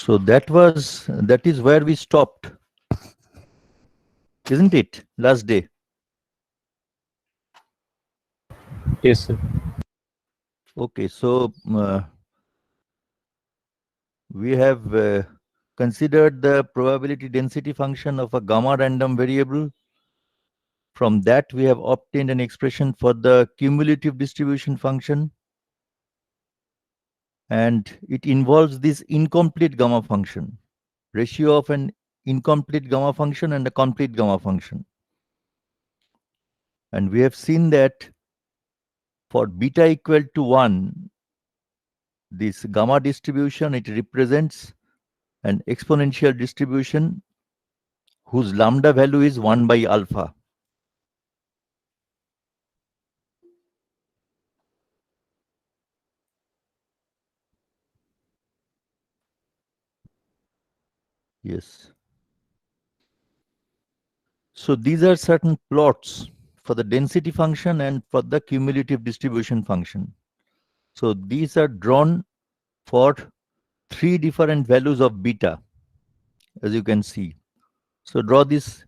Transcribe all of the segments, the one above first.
So that is where we stopped, isn't it? Last day. Yes, sir. Okay, so we have considered the probability density function of a gamma random variable. From that, we have obtained an expression for the cumulative distribution function. And it involves this incomplete gamma function, ratio of an incomplete gamma function and a complete gamma function. And we have seen that for beta equal to 1, this gamma distribution, it represents an exponential distribution whose lambda value is 1 by alpha. Yes. So these are certain plots for the density function and for the cumulative distribution function. So these are drawn for 3 different values of beta, as you can see. So draw these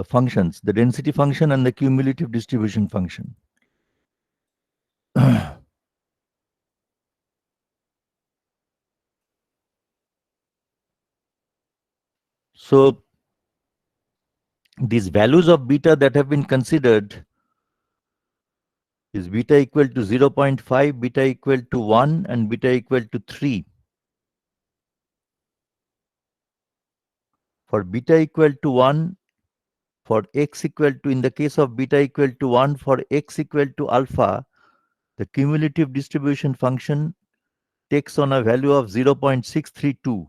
functions, the density function and the cumulative distribution function. So these values of beta that have been considered is beta equal to 0.5, beta equal to 1, and beta equal to 3. For beta equal to 1, for x equal to, in the case of beta equal to 1, for x equal to alpha, the cumulative distribution function takes on a value of 0.632,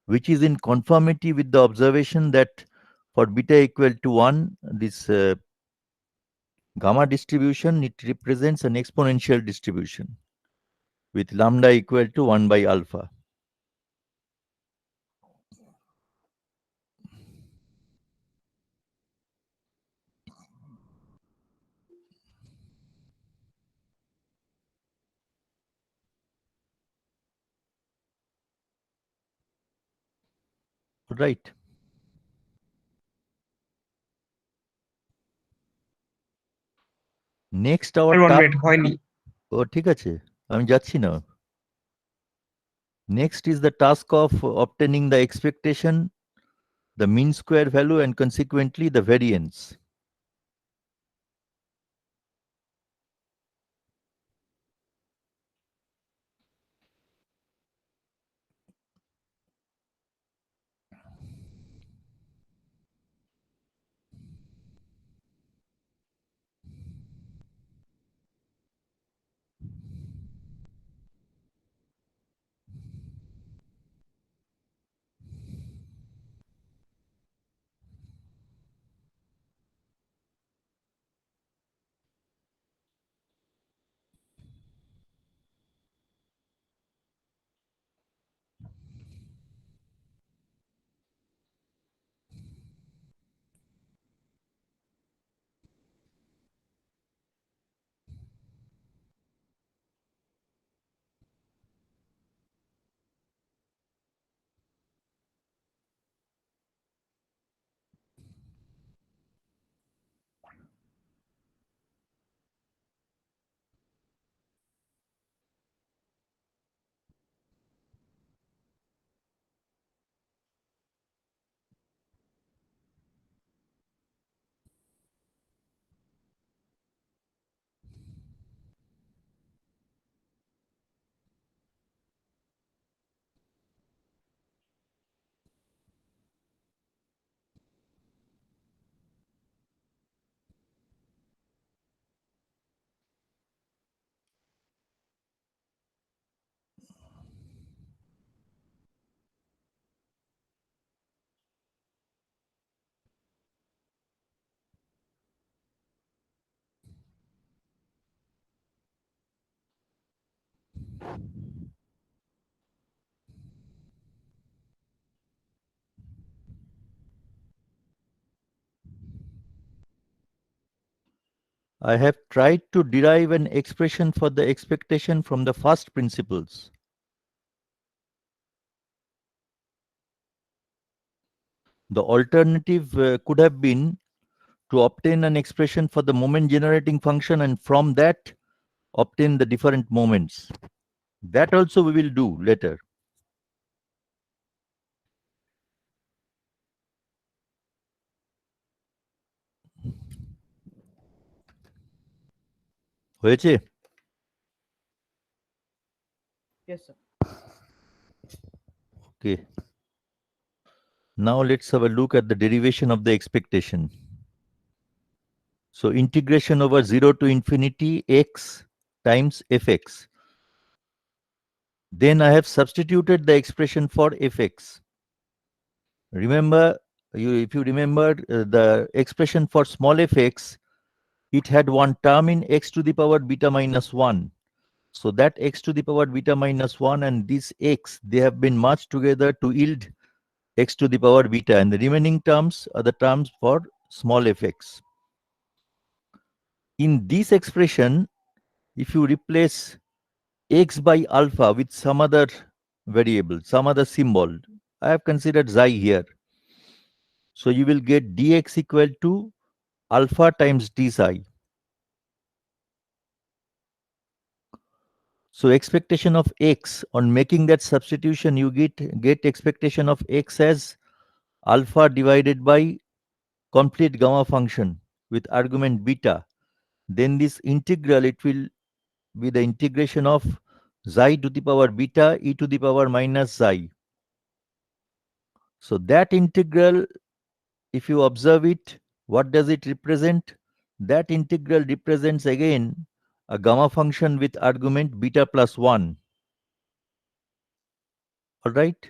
which is in conformity with the observation that for beta equal to 1, this gamma distribution, it represents an exponential distribution with lambda equal to 1 by alpha. Right. Next our One task. minute, হয়নি। ও ঠিক আছে, আমি যাচ্ছি না। Next is the task of obtaining the expectation, the mean square value, and consequently the variance. I have tried to derive an expression for the expectation from the first principles. The alternative could have been to obtain an expression for the moment generating function and from that obtain the different moments. That also we will do later. হয়েছে? Yes, sir. Okay. Now let's have a look at the derivation of the expectation. So integration over 0 to infinity x times fx. Then I have substituted the expression for fx. Remember, if you remember the expression for small fx, it had one term in x to the power beta minus 1. So that x to the power beta minus 1 and this x, they have been merged together to yield x to the power beta, and the remaining terms are the terms for small fx. In this expression, if you replace x by alpha with some other variable, some other symbol, I have considered xi here. So you will get dx equal to alpha times d psi. So expectation of x, on making that substitution, you get expectation of x as alpha divided by complete gamma function with argument beta. Then this integral, it will be the integration of xi to the power beta e to the power minus xi. So that integral, if you observe it, what does it represent? That integral represents again a gamma function with argument beta plus 1. All right.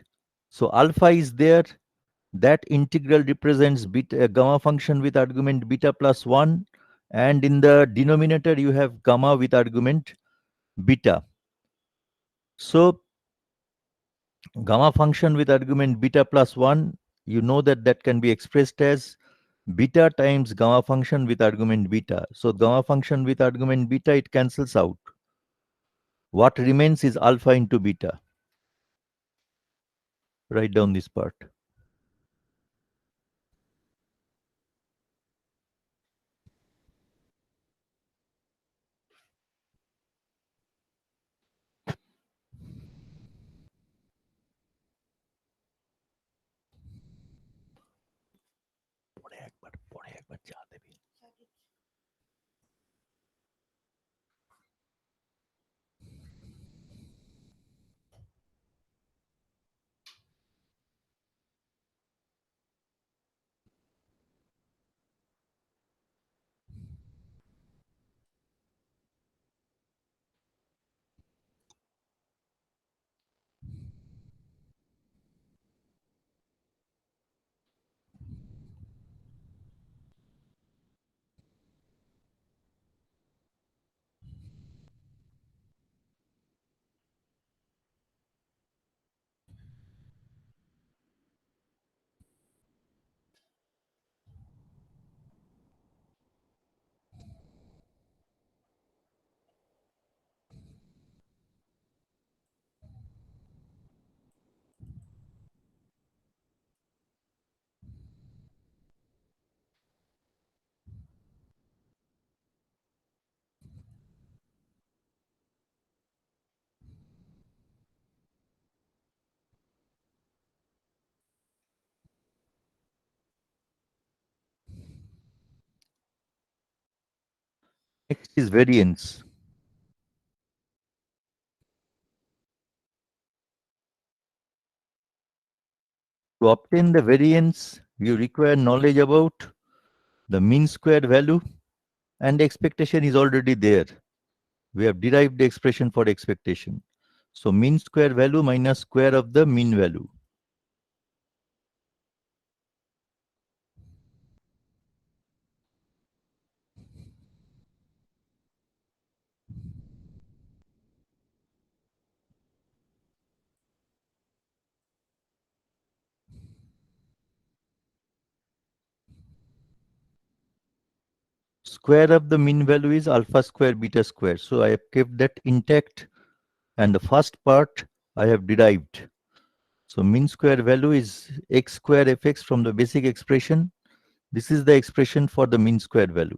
So alpha is there. That integral represents beta, gamma function with argument beta plus 1. And in the denominator, you have gamma with argument beta. So gamma function with argument beta plus 1, you know that that can be expressed as beta times gamma function with argument beta. So gamma function with argument beta, it cancels out. What remains is alpha into beta. Write down this part. পরে একবার চা দেবে। Next is variance. To obtain the variance, you require knowledge about the mean square value, and expectation is already there. We have derived the expression for expectation. So mean square value minus square of the mean value. Square of the mean value is alpha square beta square. So I have kept that intact, and the first part I have derived. So mean square value is x square fx from the basic expression. This is the expression for the mean square value.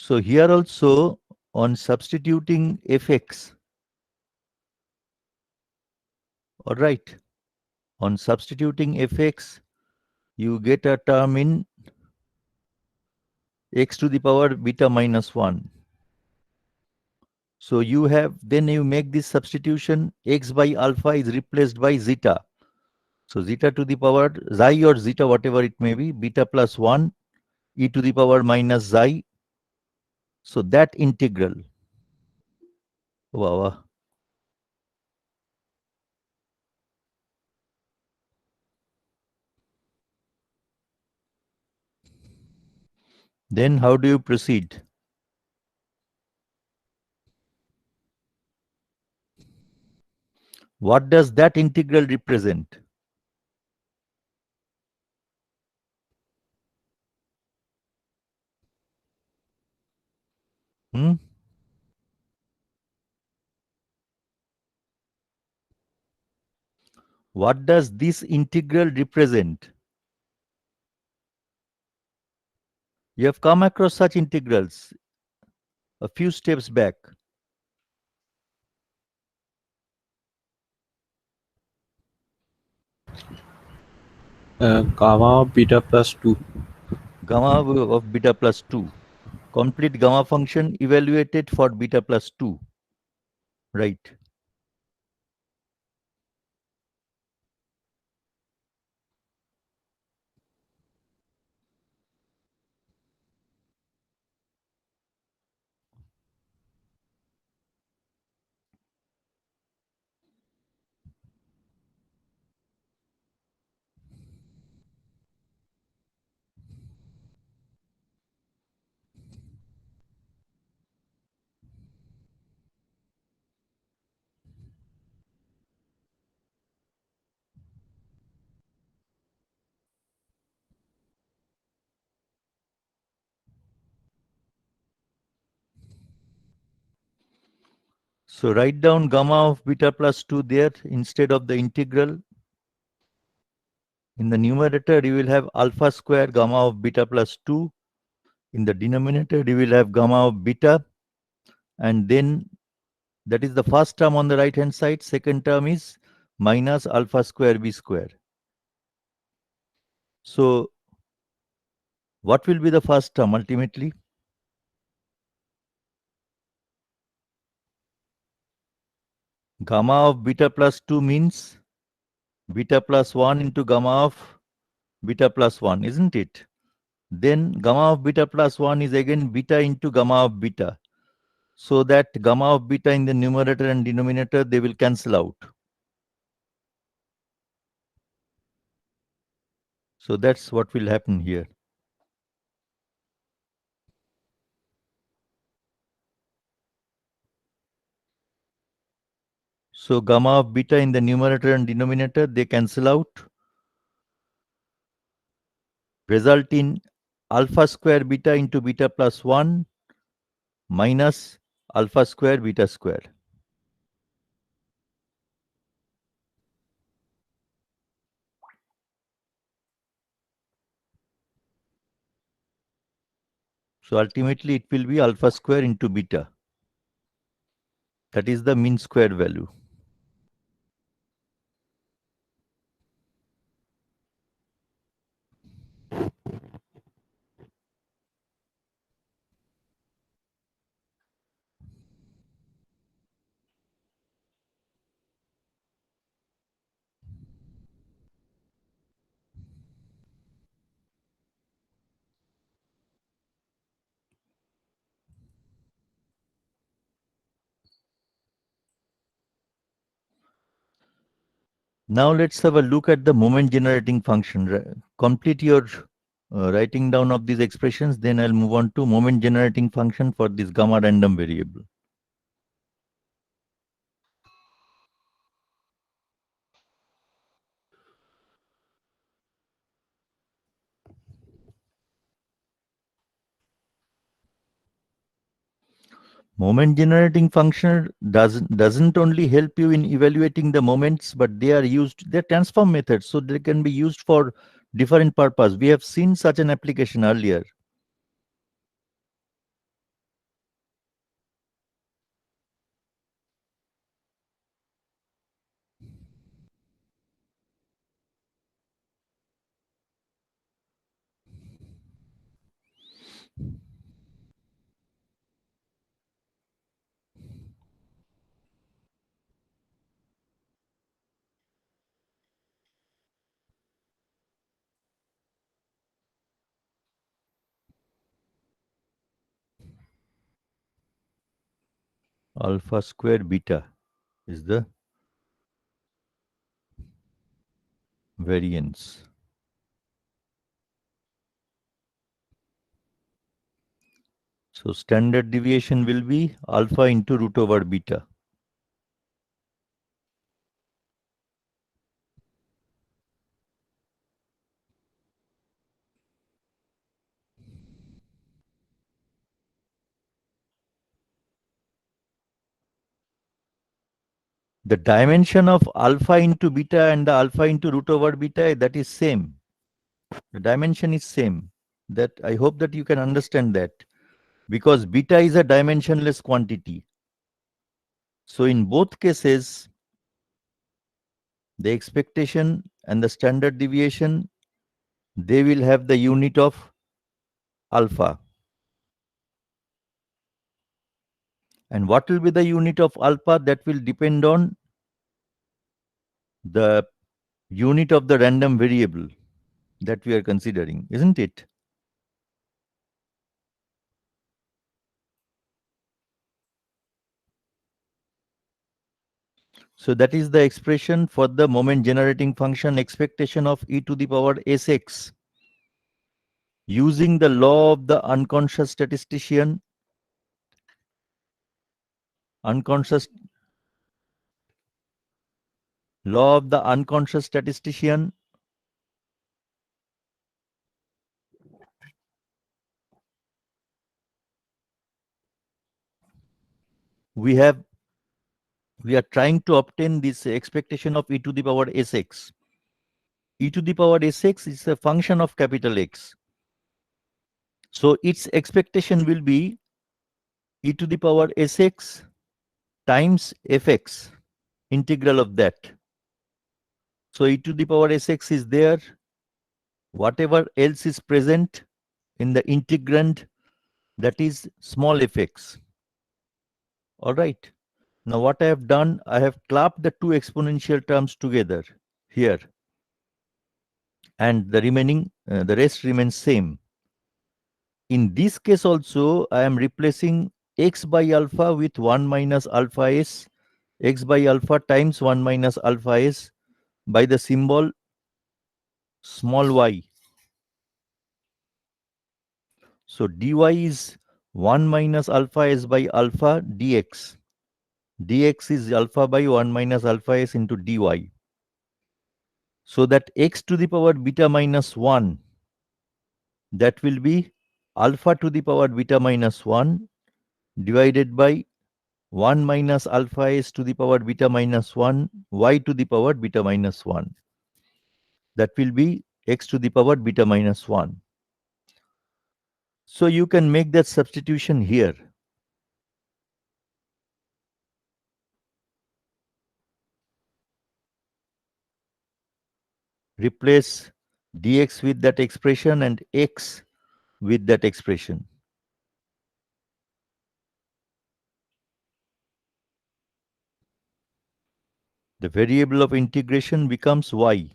So here also on substituting fx, all right, on substituting fx, you get a term in x to the power beta minus 1. So you have, then you make this substitution, x by alpha is replaced by zeta. So zeta to the power xi or zeta, whatever it may be, beta plus 1 e to the power minus xi. So that integral. Wow, wow. Then how do you proceed? What does that integral represent? Hmm? What does this integral represent? You have come across such integrals a few steps back. Gamma beta plus 2. Gamma of beta plus 2. Complete gamma function evaluated for beta plus 2. Right. So write down gamma of beta plus 2 there instead of the integral. In the numerator, you will have alpha square gamma of beta plus 2. In the denominator, you will have gamma of beta. And then that is the first term on the right hand side. Second term is minus alpha square b square. So what will be the first term ultimately? Gamma of beta plus 2 means beta plus 1 into gamma of beta plus 1, isn't it? Then gamma of beta plus 1 is again beta into gamma of beta. So that gamma of beta in the numerator and denominator, they will cancel out. So that's what will happen here. So gamma of beta in the numerator and denominator, they cancel out, result in alpha square beta into beta plus 1 minus alpha square beta square. So ultimately it will be alpha square into beta. That is the mean square value. Now let's have a look at the moment generating function. Complete your writing down of these expressions, then I'll move on to moment generating function for this gamma random variable. Moment generating function doesn't only help you in evaluating the moments, but they're transform methods, so they can be used for different purpose. We have seen such an application earlier. Alpha square beta is the variance. So standard deviation will be alpha into root over beta. The dimension of alpha into beta and the alpha into root over beta, that is same. The dimension is same. That I hope that you can understand that, because beta is a dimensionless quantity. So in both cases, the expectation and the standard deviation, they will have the unit of alpha. And what will be the unit of alpha? That will depend on the unit of the random variable that we are considering, isn't it? So that is the expression for the moment generating function expectation of e to the power sx. Using the law of the unconscious statistician, law of the unconscious statistician, we are trying to obtain this expectation of e to the power sx. E to the power sx is a function of capital X. So its expectation will be e to the power sx times fx, integral of that. So e to the power sx is there. Whatever else is present in the integrand, that is small fx. All right. Now what I have done, I have clapped the two exponential terms together here, and the rest remains same. In this case also, I am replacing x by alpha with 1 minus alpha s, x by alpha times 1 minus alpha s by the symbol small y. So dy is 1 minus alpha s by alpha dx. Dx is alpha by 1 minus alpha s into dy. So that x to the power beta minus 1, that will be alpha to the power beta minus 1 divided by 1 minus alpha s to the power beta minus 1 y to the power beta minus 1. That will be x to the power beta minus 1. So you can make that substitution here. Replace dx with that expression and x with that expression. The variable of integration becomes y.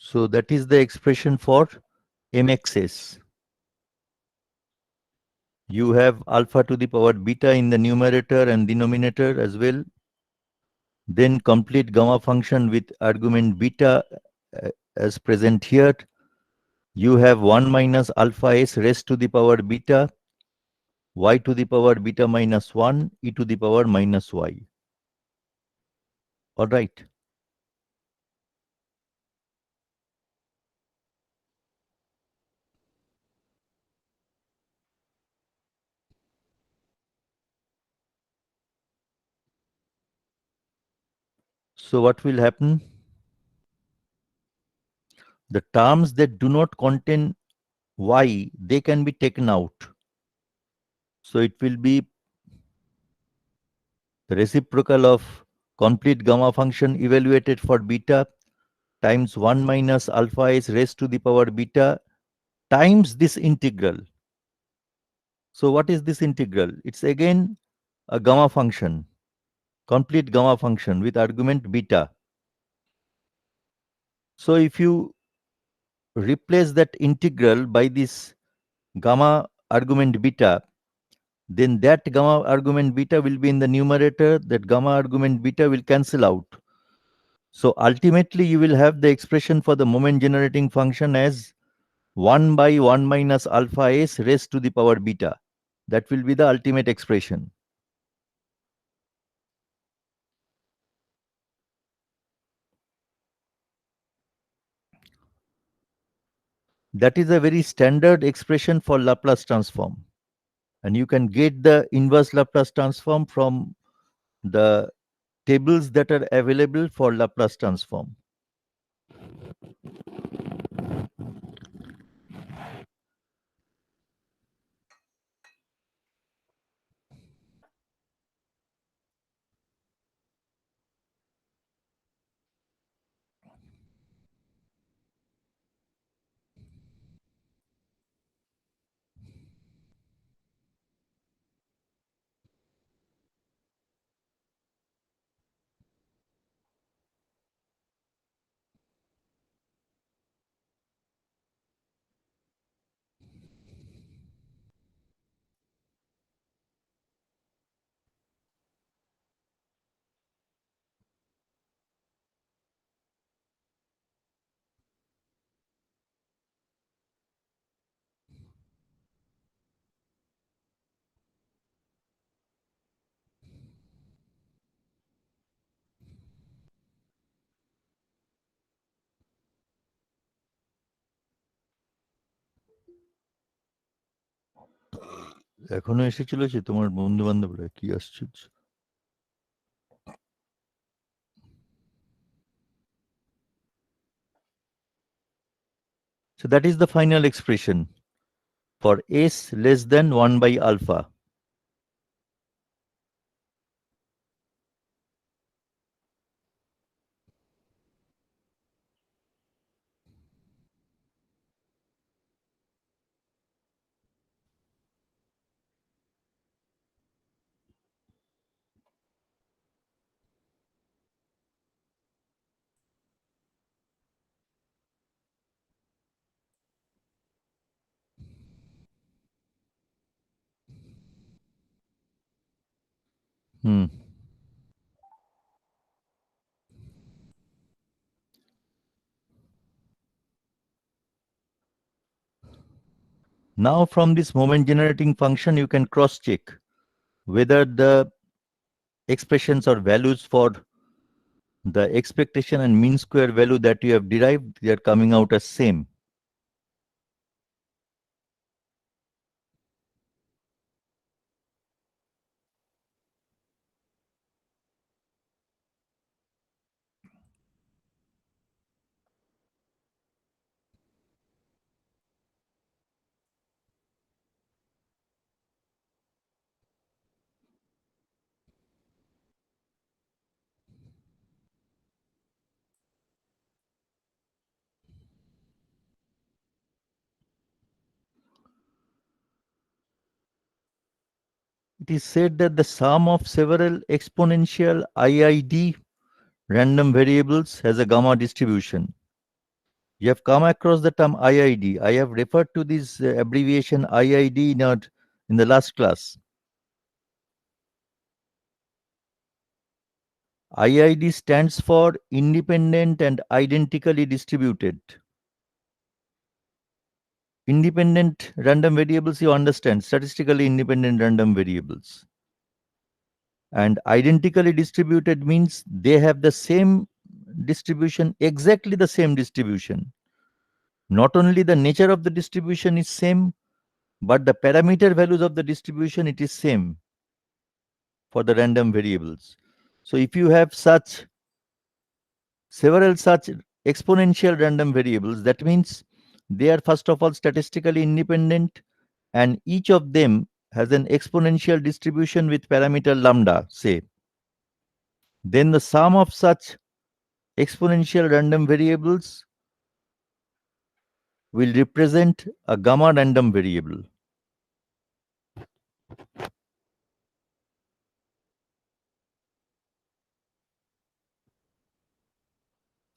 So that is the expression for mxs. You have alpha to the power beta in the numerator and denominator as well. Then complete gamma function with argument beta as present here. You have 1 minus alpha s raised to the power beta, y to the power beta minus 1, e to the power minus y. All right. So what will happen? The terms that do not contain y, they can be taken out. So it will be the reciprocal of complete gamma function evaluated for beta times 1 minus alpha s raised to the power beta times this integral. So what is this integral? It's again a gamma function, complete gamma function with argument beta. So if you replace that integral by this gamma argument beta, then that gamma argument beta will be in the numerator, that gamma argument beta will cancel out. So ultimately you will have the expression for the moment generating function as 1 by 1 minus alpha s raised to the power beta. That will be the ultimate expression. That is a very standard expression for Laplace transform. And you can get the inverse Laplace transform from the tables that are available for Laplace transform. এখনো এসেছিল যে তোমার বন্ধু বান্ধবরা কি আশ্চর্য So that is the final expression for s less than 1 by alpha. Hmm. Now from this moment generating function, you can cross check whether the expressions or values for the expectation and mean square value that you have derived, they are coming out as same. It is said that the sum of several exponential IID random variables has a gamma distribution. You have come across the term IID. I have referred to this abbreviation IID in the last class. IID stands for independent and identically distributed. Independent random variables, you understand, statistically independent random variables. And identically distributed means they have the same distribution, exactly the same distribution. Not only the nature of the distribution is same, but the parameter values of the distribution, it is same for the random variables. So if you have several such exponential random variables, that means they are first of all statistically independent, and each of them has an exponential distribution with parameter lambda, say. Then the sum of such exponential random variables will represent a gamma random variable.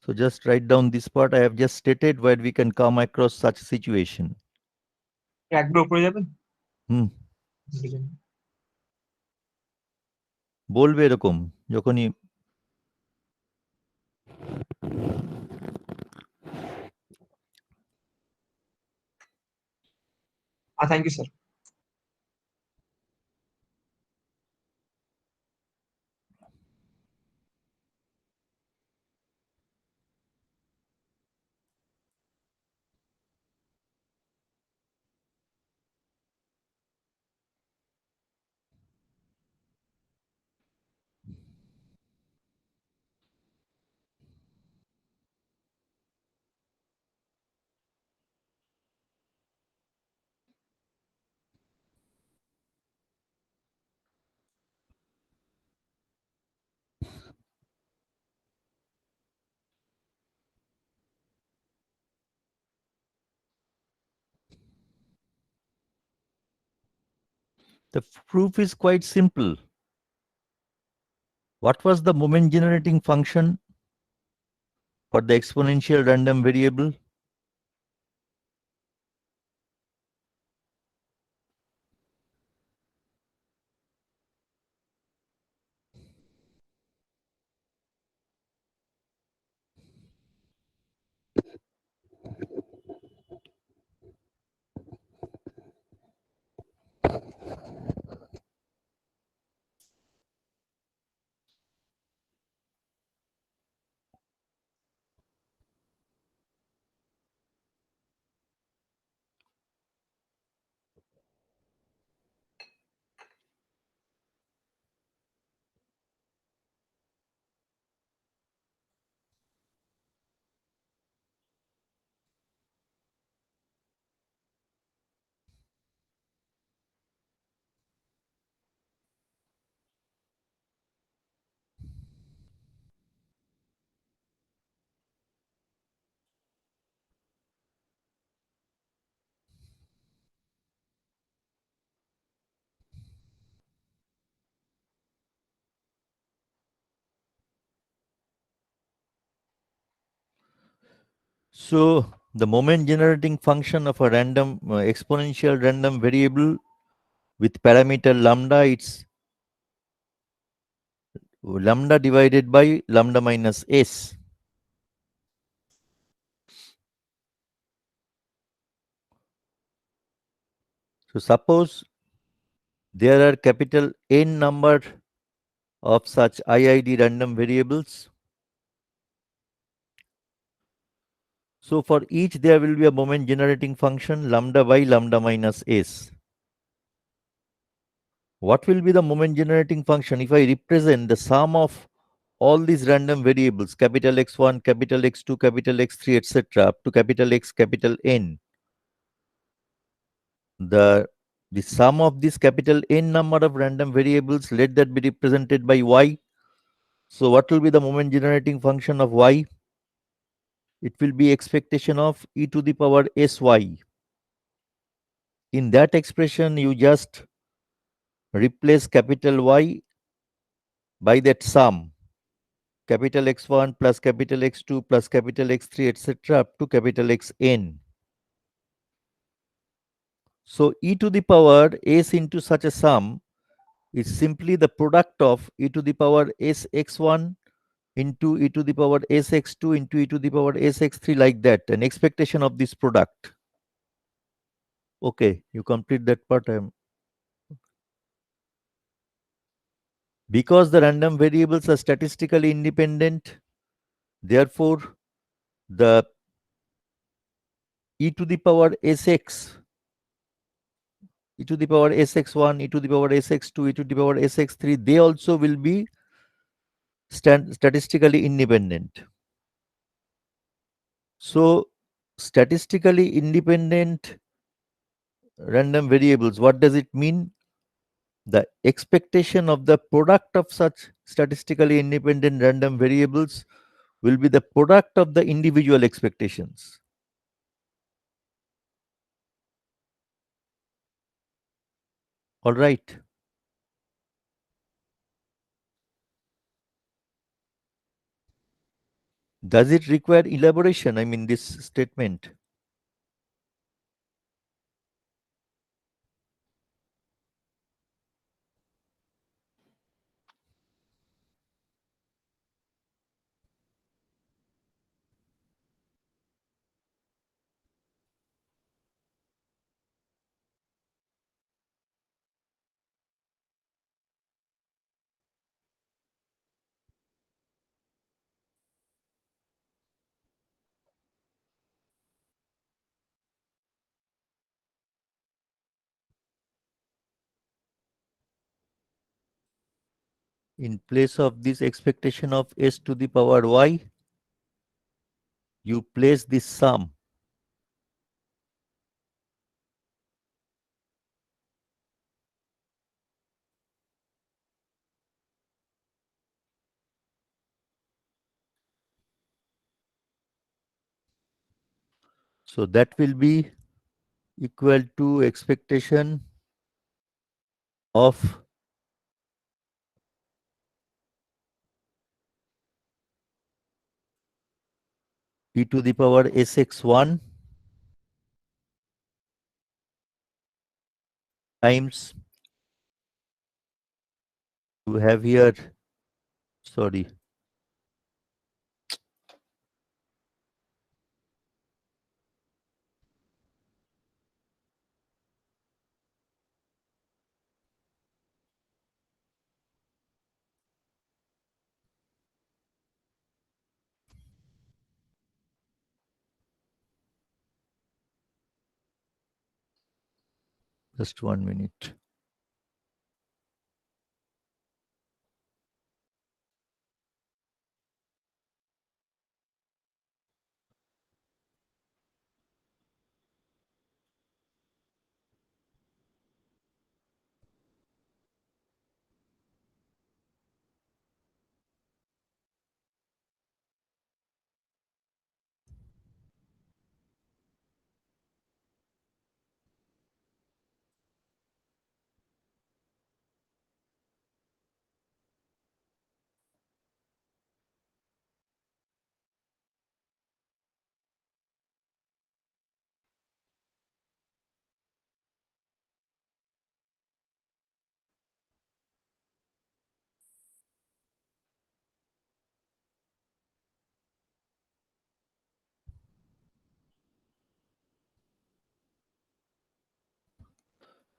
So just write down this part I have just stated where we can come across such situation. একবার উপরে যাবেন হুম বলবে এরকম যখনই thank you sir the proof is quite simple. What was the moment generating function for the exponential random variable? So the moment generating function of a random exponential random variable with parameter lambda, it's lambda divided by lambda minus s. So suppose there are capital N number of such IID random variables. So for each there will be a moment generating function lambda by lambda minus s. What will be the moment generating function if I represent the sum of all these random variables, capital X1, capital X2, capital X3, etc., up to capital X, capital N? The sum of this capital N number of random variables, let that be represented by y. So what will be the moment generating function of y? It will be expectation of e to the power sy. In that expression, you just replace capital Y by that sum. capital X1 plus capital X2 plus capital X3, etc., up to capital Xn. So e to the power s into such a sum is simply the product of e to the power sx1 into e to the power sx2 into e to the power sx3, like that, an expectation of this product. Okay, you complete that part. Because the random variables are statistically independent, therefore the e to the power sx, e to the power sx1, e to the power sx2, e to the power sx3, they also will be statistically independent. So statistically independent random variables, what does it mean? The expectation of the product of such statistically independent random variables will be the product of the individual expectations. All right. Does it require elaboration? I mean, this statement. In place of this expectation of s to the power y, you place this sum. So that will be equal to expectation of e to the power sx1 times, you have here, sorry, just 1 minute.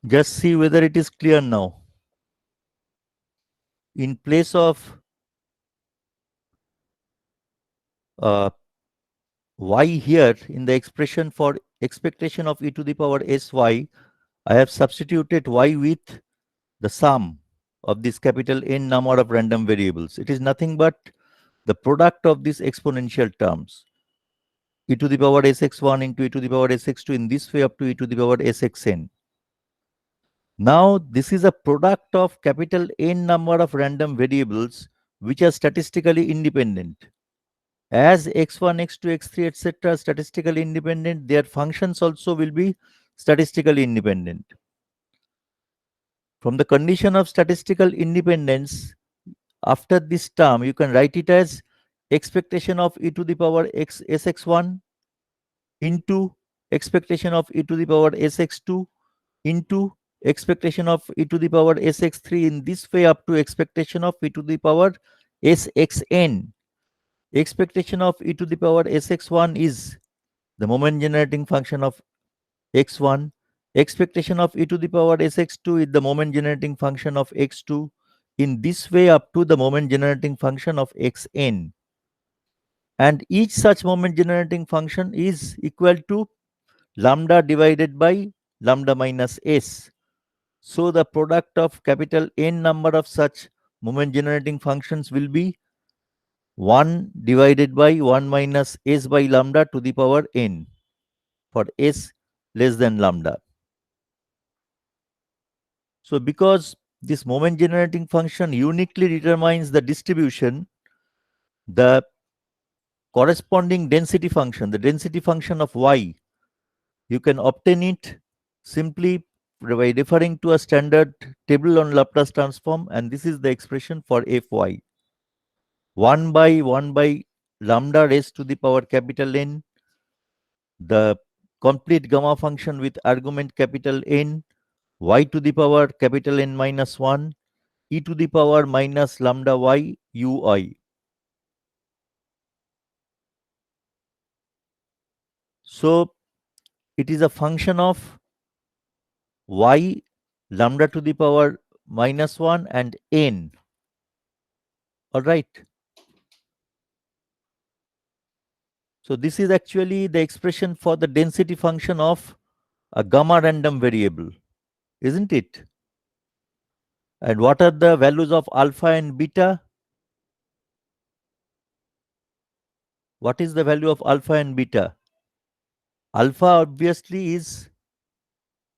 Just see whether it is clear now. In place of y here in the expression for expectation of e to the power sy, I have substituted y with the sum of this capital N number of random variables. It is nothing but the product of these exponential terms, e to the power sx1 into e to the power sx2, in this way up to e to the power sxn. Now this is a product of capital N number of random variables which are statistically independent. As x1, x2, x3, etc. statistically independent, their functions also will be statistically independent. From the condition of statistical independence, After this term, you can write it as expectation of e to the power x sx1 into expectation of e to the power sx2 into expectation of e to the power sx3 in this way up to expectation of e to the power sxn. Expectation of e to the power sx1 is the moment generating function of x1. Expectation of e to the power sx2 is the moment generating function of x2 in this way up to the moment generating function of xn. And each such moment generating function is equal to lambda divided by lambda minus s. So the product of capital N number of such moment generating functions will be 1 divided by 1 minus s by lambda to the power n for s less than lambda. So because this moment generating function uniquely determines the distribution, the corresponding density function, the density function of y, you can obtain it simply by referring to a standard table on Laplace transform, and this is the expression for fy. 1 by lambda raised to the power capital N, the complete gamma function with argument capital N, y to the power capital N minus 1, e to the power minus lambda y ui. So it is a function of y lambda to the power minus 1 and n. All right. So this is actually the expression for the density function of a gamma random variable, isn't it? And what are the values of alpha and beta? What is the value of alpha and beta? Alpha obviously is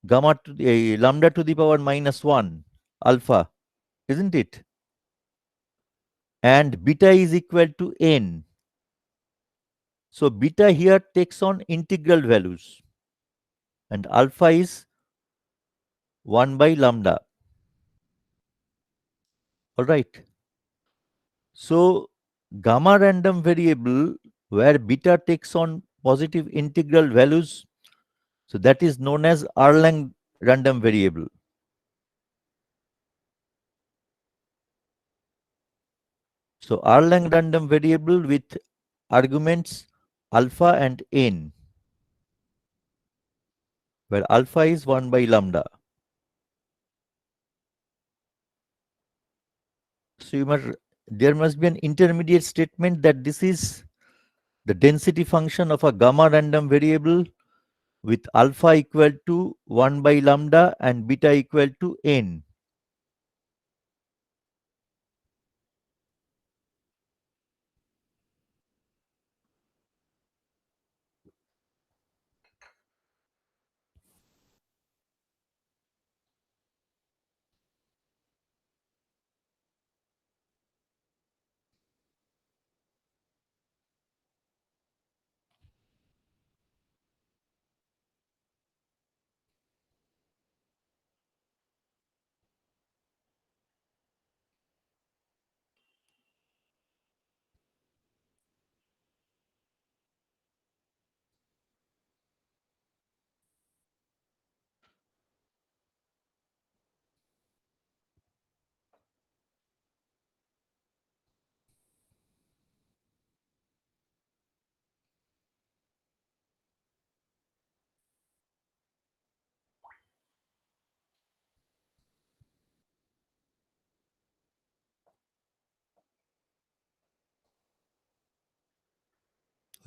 gamma to the lambda to the power minus 1 alpha, isn't it? And beta is equal to n. So beta here takes on integral values and alpha is 1 by lambda. All right. So gamma random variable where beta takes on positive integral values, so that is known as Erlang random variable. So Erlang random variable with arguments alpha and n, where alpha is 1 by lambda. So there must be an intermediate statement that this is the density function of a gamma random variable with alpha equal to 1 by lambda and beta equal to n.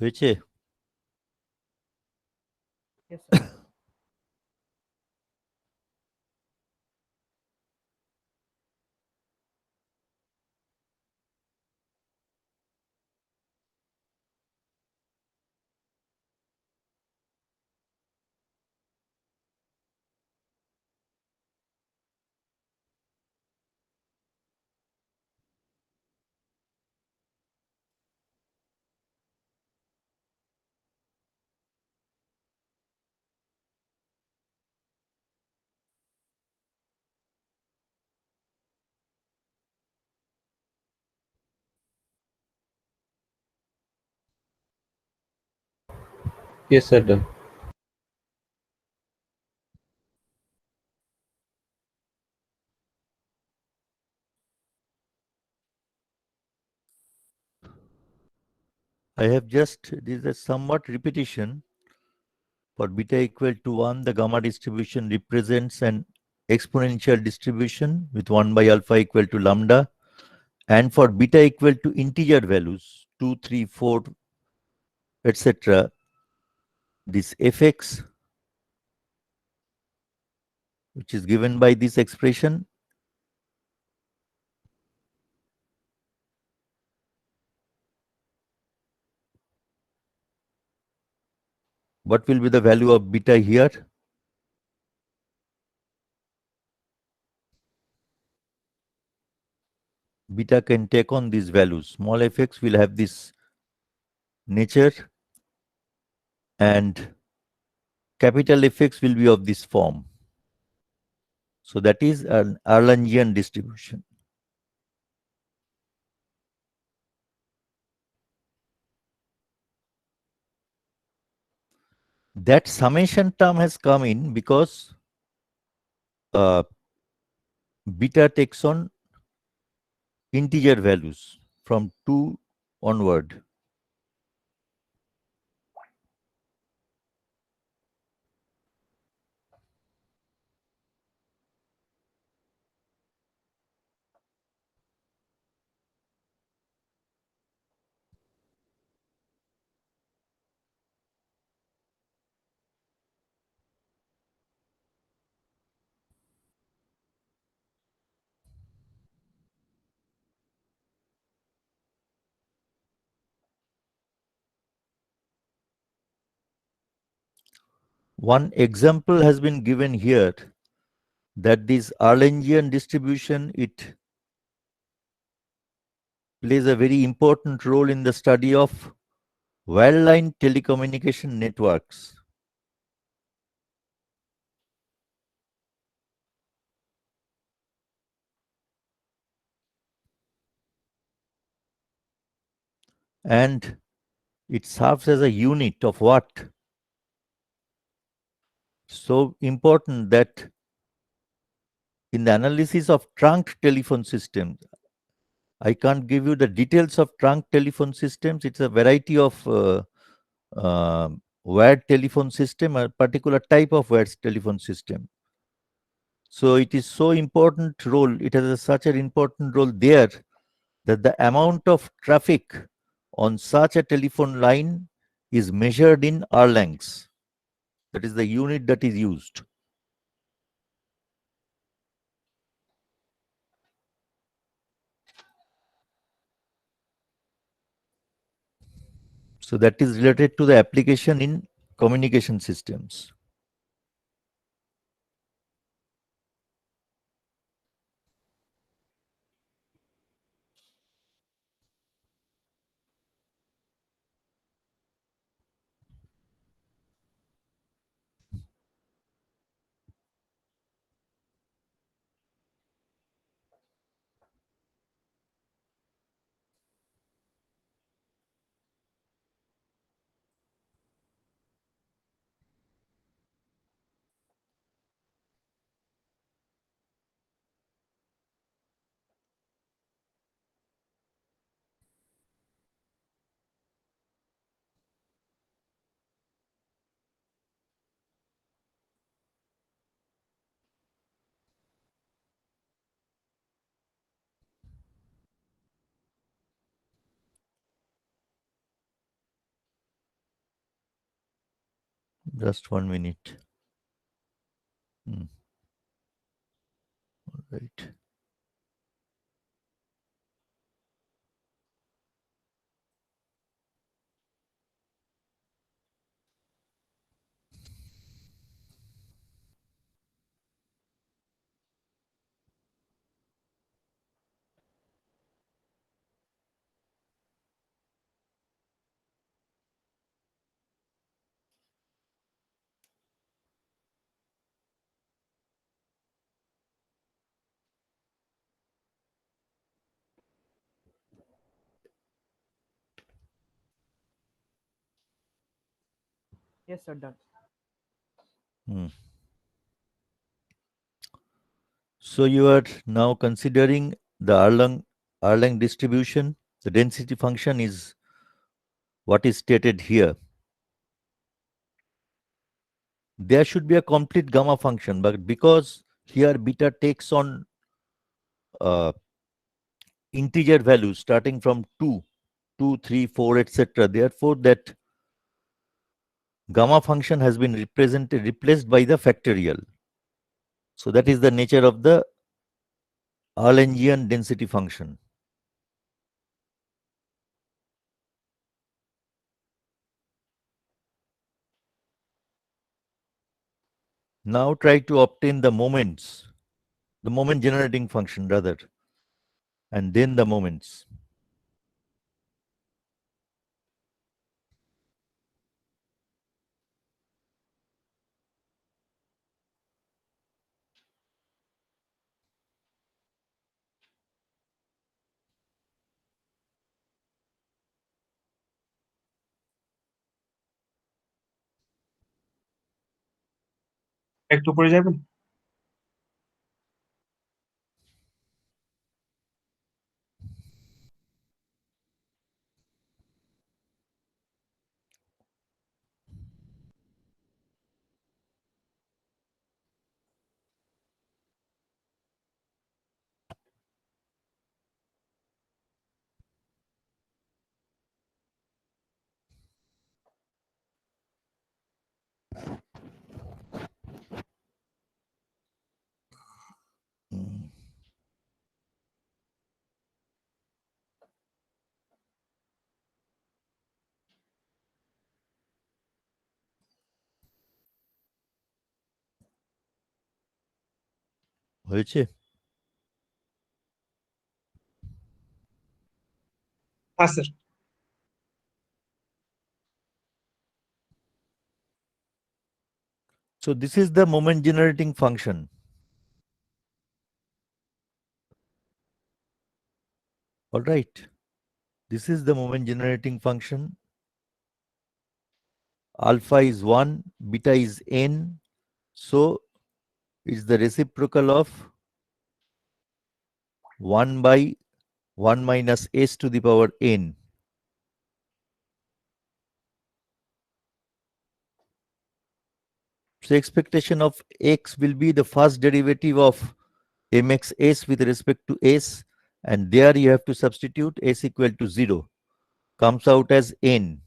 হয়েছে? Yes, sir. Yes, sir. Done. I have just, this is a somewhat repetition. For beta equal to 1, the gamma distribution represents an exponential distribution with 1 by alpha equal to lambda. And for beta equal to integer values, 2, 3, 4, etc., this fx, which is given by this expression, what will be the value of beta here? Beta can take on these values. Small fx will have this nature and capital Fx will be of this form. So that is an Erlangian distribution. That summation term has come in because beta takes on integer values from 2 onward. One example has been given here that this Erlangian distribution, it plays a very important role in the study of wireline telecommunication networks. And it serves as a unit of what? So important that in the analysis of trunked telephone systems, I can't give you the details of trunk telephone systems. It's a variety of wired telephone system, a particular type of wired telephone system. So it is so important role. It has such an important role there that the amount of traffic on such a telephone line is measured in Erlangs. That is the unit that is used. So that is related to the application in communication systems. Just 1 minute. Right. Yes, sir. Done. Hmm. So you are now considering the Erlang distribution. The density function is what is stated here. There should be a complete gamma function, but because here beta takes on uh, integer values starting from 2, 3, 4, etc. Therefore, that gamma function has been replaced by the factorial. So that is the nature of the Erlangian density function. Now try to obtain the moments, the moment generating function rather, and then the moments. একটু উপরে যাবেন। হুম, হয়েছে? হ্যাঁ sir. So this is the moment generating function. All right. This is the moment generating function. Alpha is 1, beta is n. So it's the reciprocal of 1 by 1 minus s to the power n. So expectation of x will be the first derivative of mxs with respect to s, and there you have to substitute s equal to 0. Comes out as n.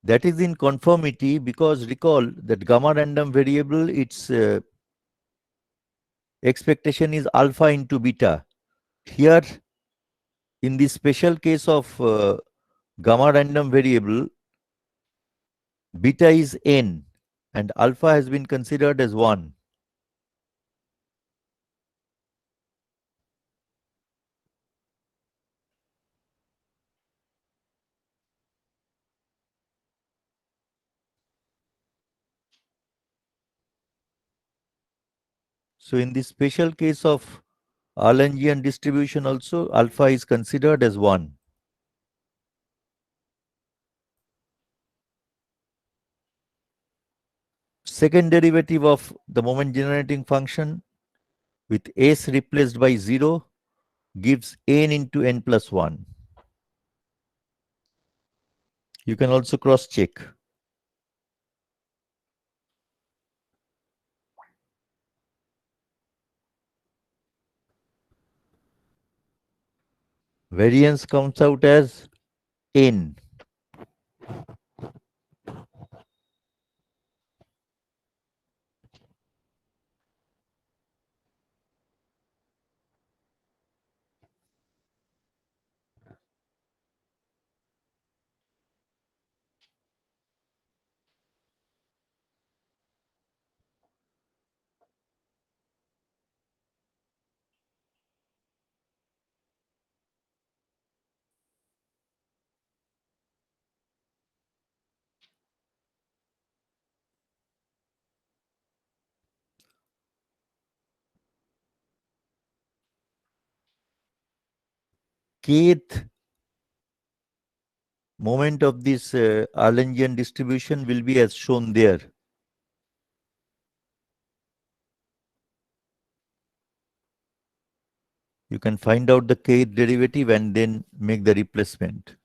That is in conformity because recall that gamma random variable, its expectation is alpha into beta. Here, in the special case of gamma random variable, beta is n and alpha has been considered as 1. So in the special case of Erlangian distribution also, alpha is considered as 1. Second derivative of the moment generating function with s replaced by 0 gives n into n plus 1. You can also cross check. Variance comes out as n. Kth moment of this Arlington distribution will be as shown there. You can find out the kth derivative and then make the replacement.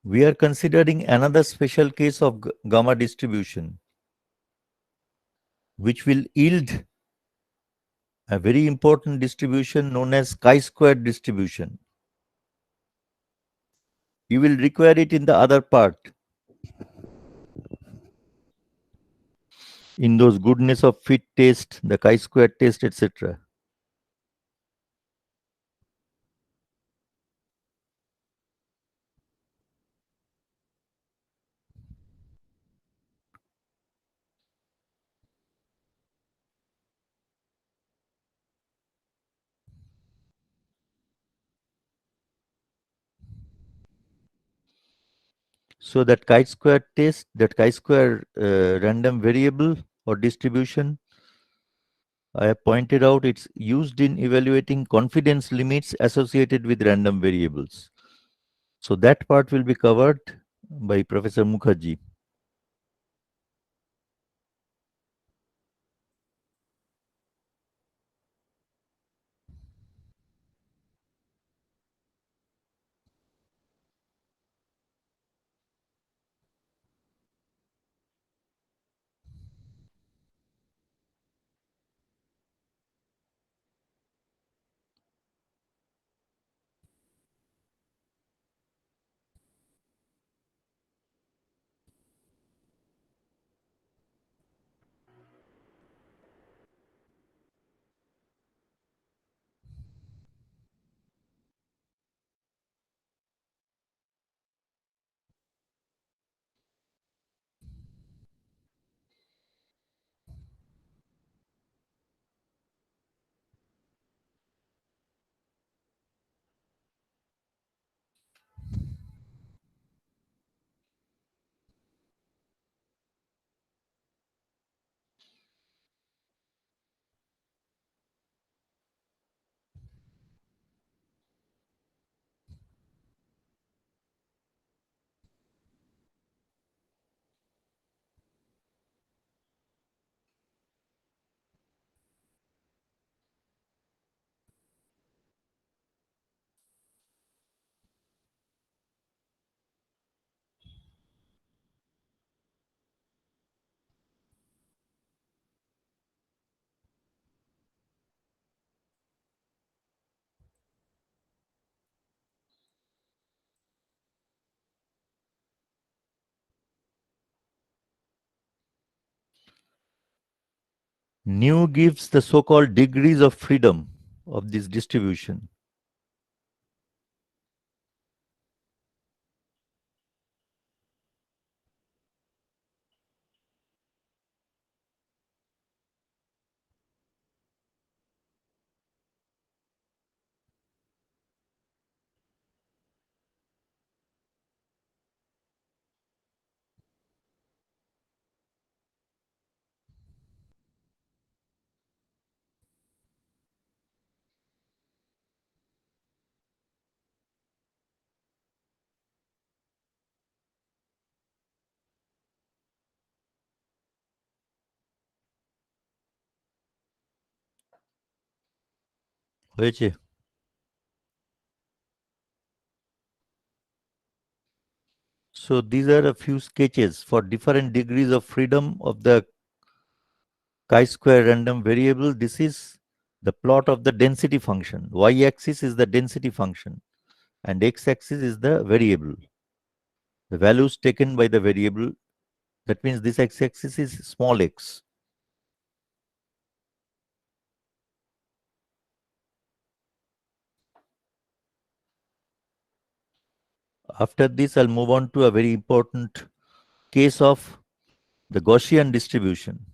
We are considering another special case of gamma distribution, which will yield a very important distribution known as chi-square distribution. You will require it in the other part, in those goodness of fit test, the chi-square test, etc. So that chi-square test, that chi-square random variable or distribution, I have pointed out it's used in evaluating confidence limits associated with random variables. So that part will be covered by Professor Mukherjee. Nu gives the so-called degrees of freedom of this distribution. হয়েছে? So these are a few sketches for different degrees of freedom of the chi-square random variable. This is the plot of the density function. Y-axis is the density function and x-axis is the variable. The values taken by the variable. That means this x-axis is small x. After this, I'll move on to a very important case of the Gaussian distribution.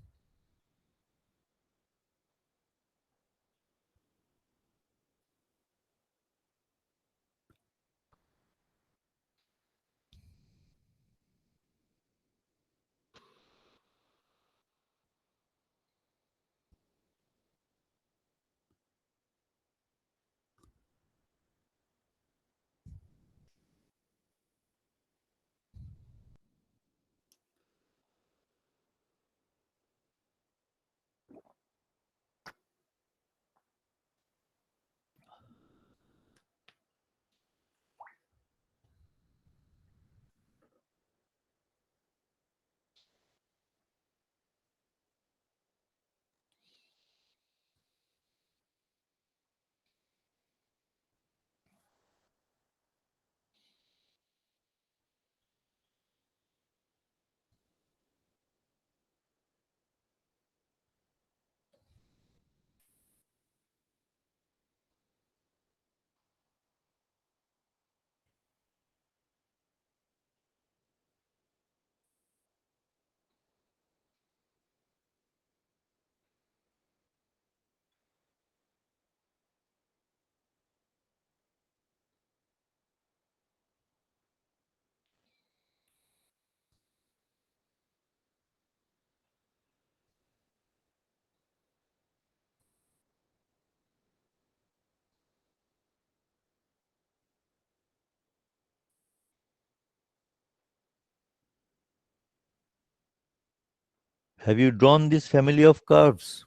Have you drawn this family of curves?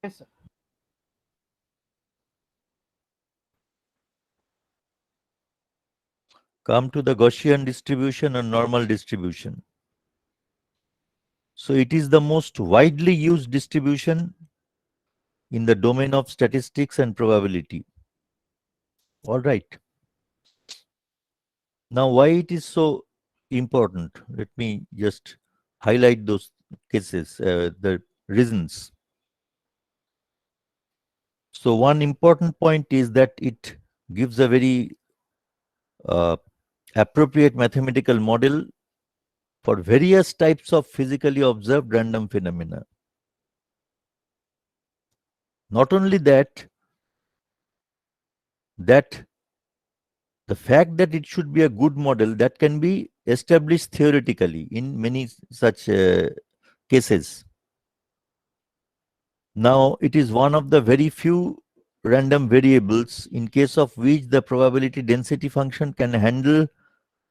Yes, sir. Come to the Gaussian distribution and normal distribution. So it is the most widely used distribution in the domain of statistics and probability. All right. Now, why it is so important? Let me just highlight those cases, the reasons. So one important point is that it gives a very appropriate mathematical model for various types of physically observed random phenomena. Not only that, the fact that it should be a good model that can be established theoretically in many such cases. Now, it is one of the very few random variables in case of which the probability density function can handle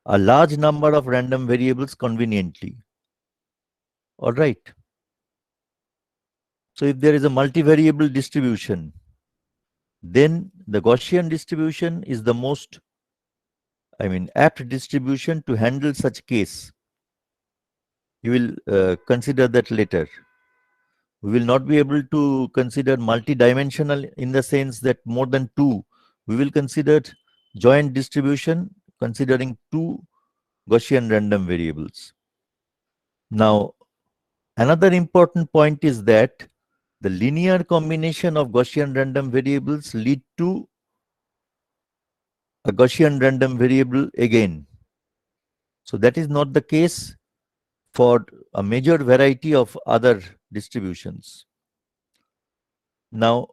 a large number of random variables conveniently. All right. So if there is a multivariable distribution, then the Gaussian distribution is the most, apt distribution to handle such case. You will consider that later. We will not be able to consider multidimensional in the sense that more than two. We will consider joint distribution considering two Gaussian random variables. Now, another important point is that the linear combination of Gaussian random variables lead to a Gaussian random variable again. So that is not the case for a major variety of other distributions. Now,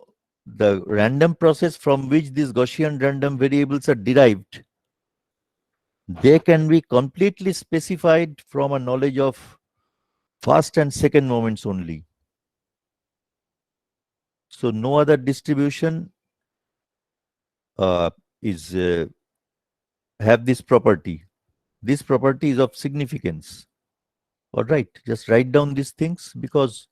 the random process from which these Gaussian random variables are derived, they can be completely specified from a knowledge of first and second moments only. So no other distribution is have this property. This property is of significance. All right, just write down these things because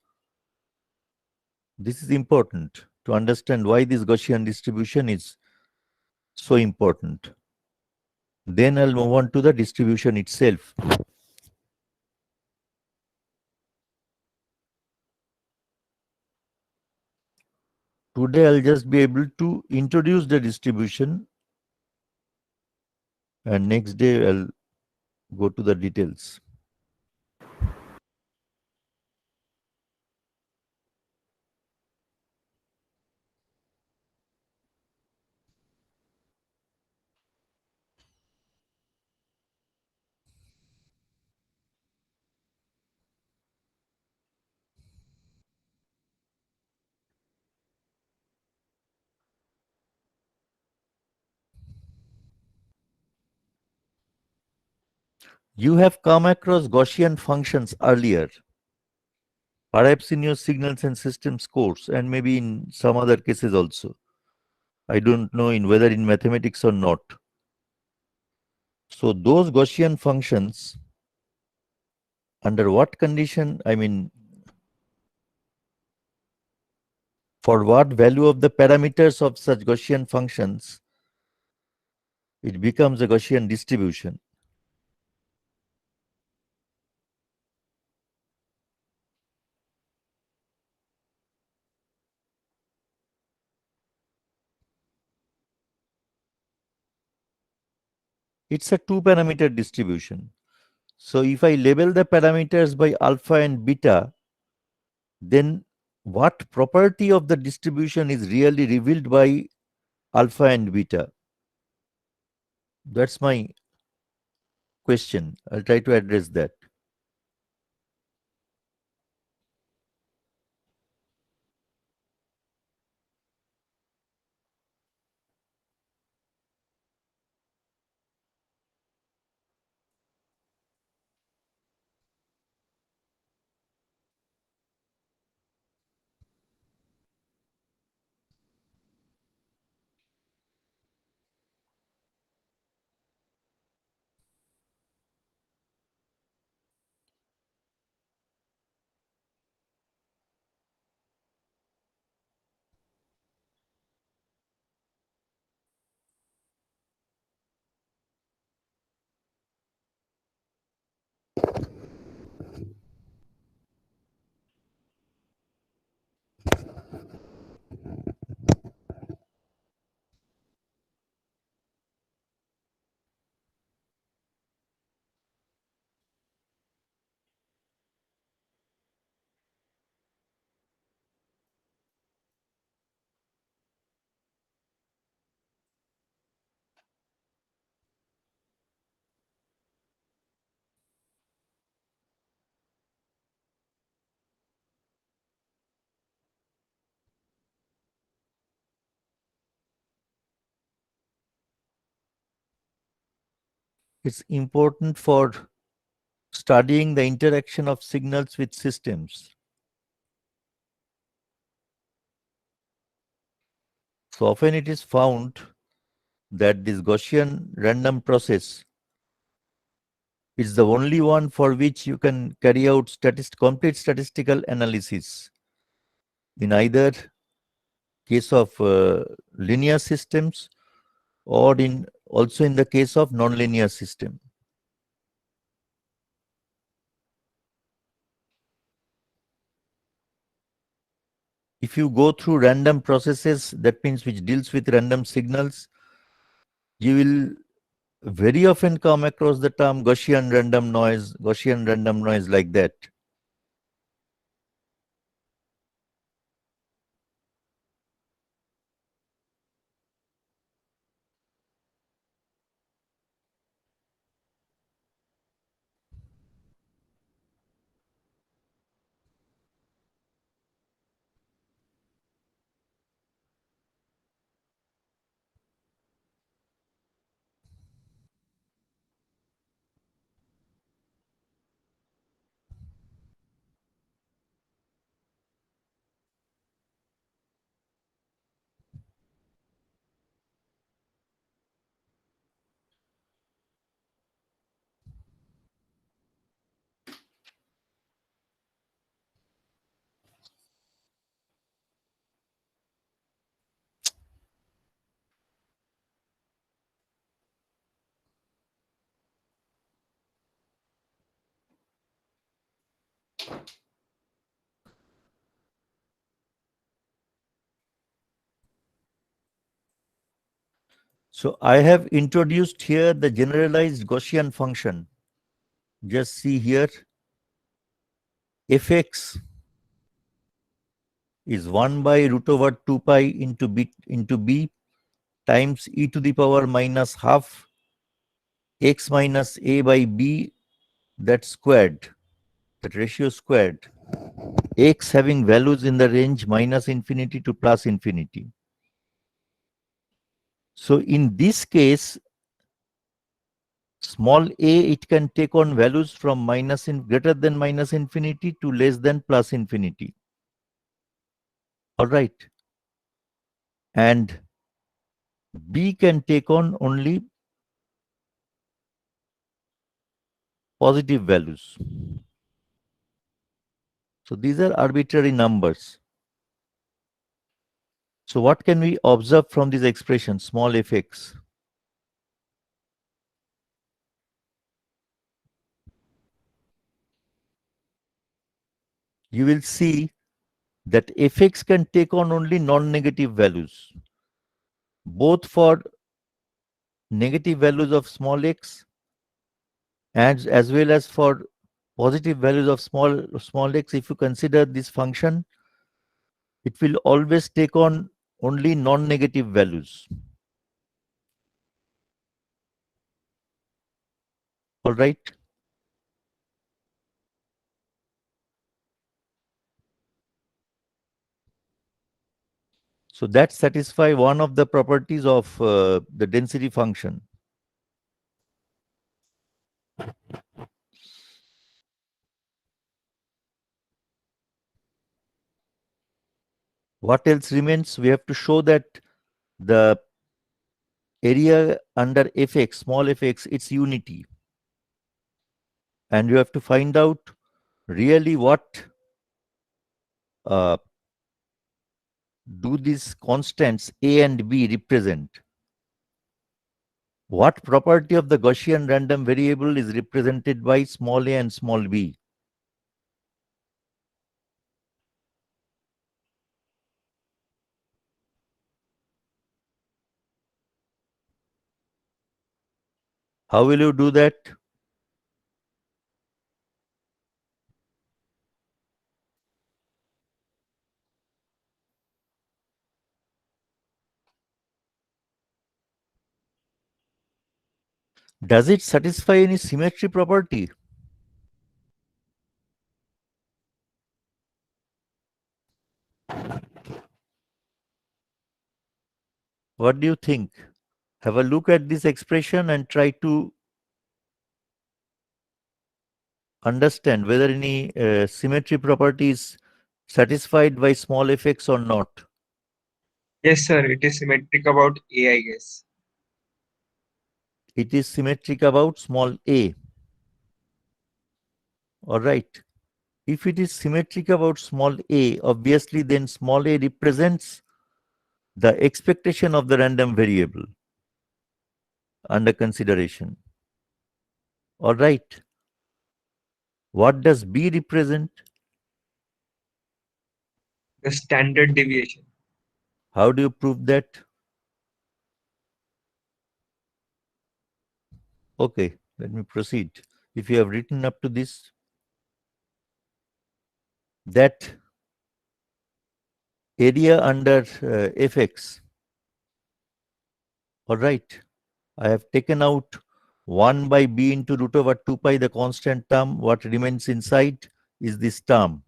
This is important to understand why this Gaussian distribution is so important. Then I'll move on to the distribution itself. Today I'll just be able to introduce the distribution, and next day I'll go to the details. You have come across Gaussian functions earlier, perhaps in your signals and systems course, and maybe in some other cases also. I don't know in whether in mathematics or not. So those Gaussian functions, under what condition, I mean, for what value of the parameters of such Gaussian functions, it becomes a Gaussian distribution. It's a two-parameter distribution. So if I label the parameters by alpha and beta, then what property of the distribution is really revealed by alpha and beta? That's my question. I'll try to address that. It's important for studying the interaction of signals with systems. So often it is found that this Gaussian random process is the only one for which you can carry out complete statistical analysis in either case of linear systems or in also in the case of nonlinear system. If you go through random processes, that means which deals with random signals, you will very often come across the term Gaussian random noise like that. So I have introduced here the generalized Gaussian function. Just see here, fx is 1 by root over 2 pi into b times e to the power minus half x minus a by b, that squared, that ratio squared, x having values in the range minus infinity to plus infinity. So in this case, small a, it can take on values from greater than minus infinity to less than plus infinity. All right. And b can take on only positive values. So these are arbitrary numbers. So what can we observe from this expression, small fx? You will see that fx can take on only non-negative values, both for negative values of small x and as well as for positive values of small x. If you consider this function, it will always take on only non-negative values. All right. So that satisfies one of the properties of the density function. What else remains? We have to show that the area under fx, small fx, its unity. And you have to find out really what do these constants a and b represent. What property of the Gaussian random variable is represented by small a and small b? How will you do that? Does it satisfy any symmetry property? What do you think? Have a look at this expression and try to understand whether any symmetry property is satisfied by small fx or not. Yes, sir. It is symmetric about A, I guess. It is symmetric about small a. All right. If it is symmetric about small a, obviously then small a represents the expectation of the random variable under consideration. All right. What does b represent? The standard deviation. How do you prove that? Okay, let me proceed. If you have written up to this, that area under fx, all right, I have taken out 1 by b into root over 2 pi, the constant term. What remains inside is this term.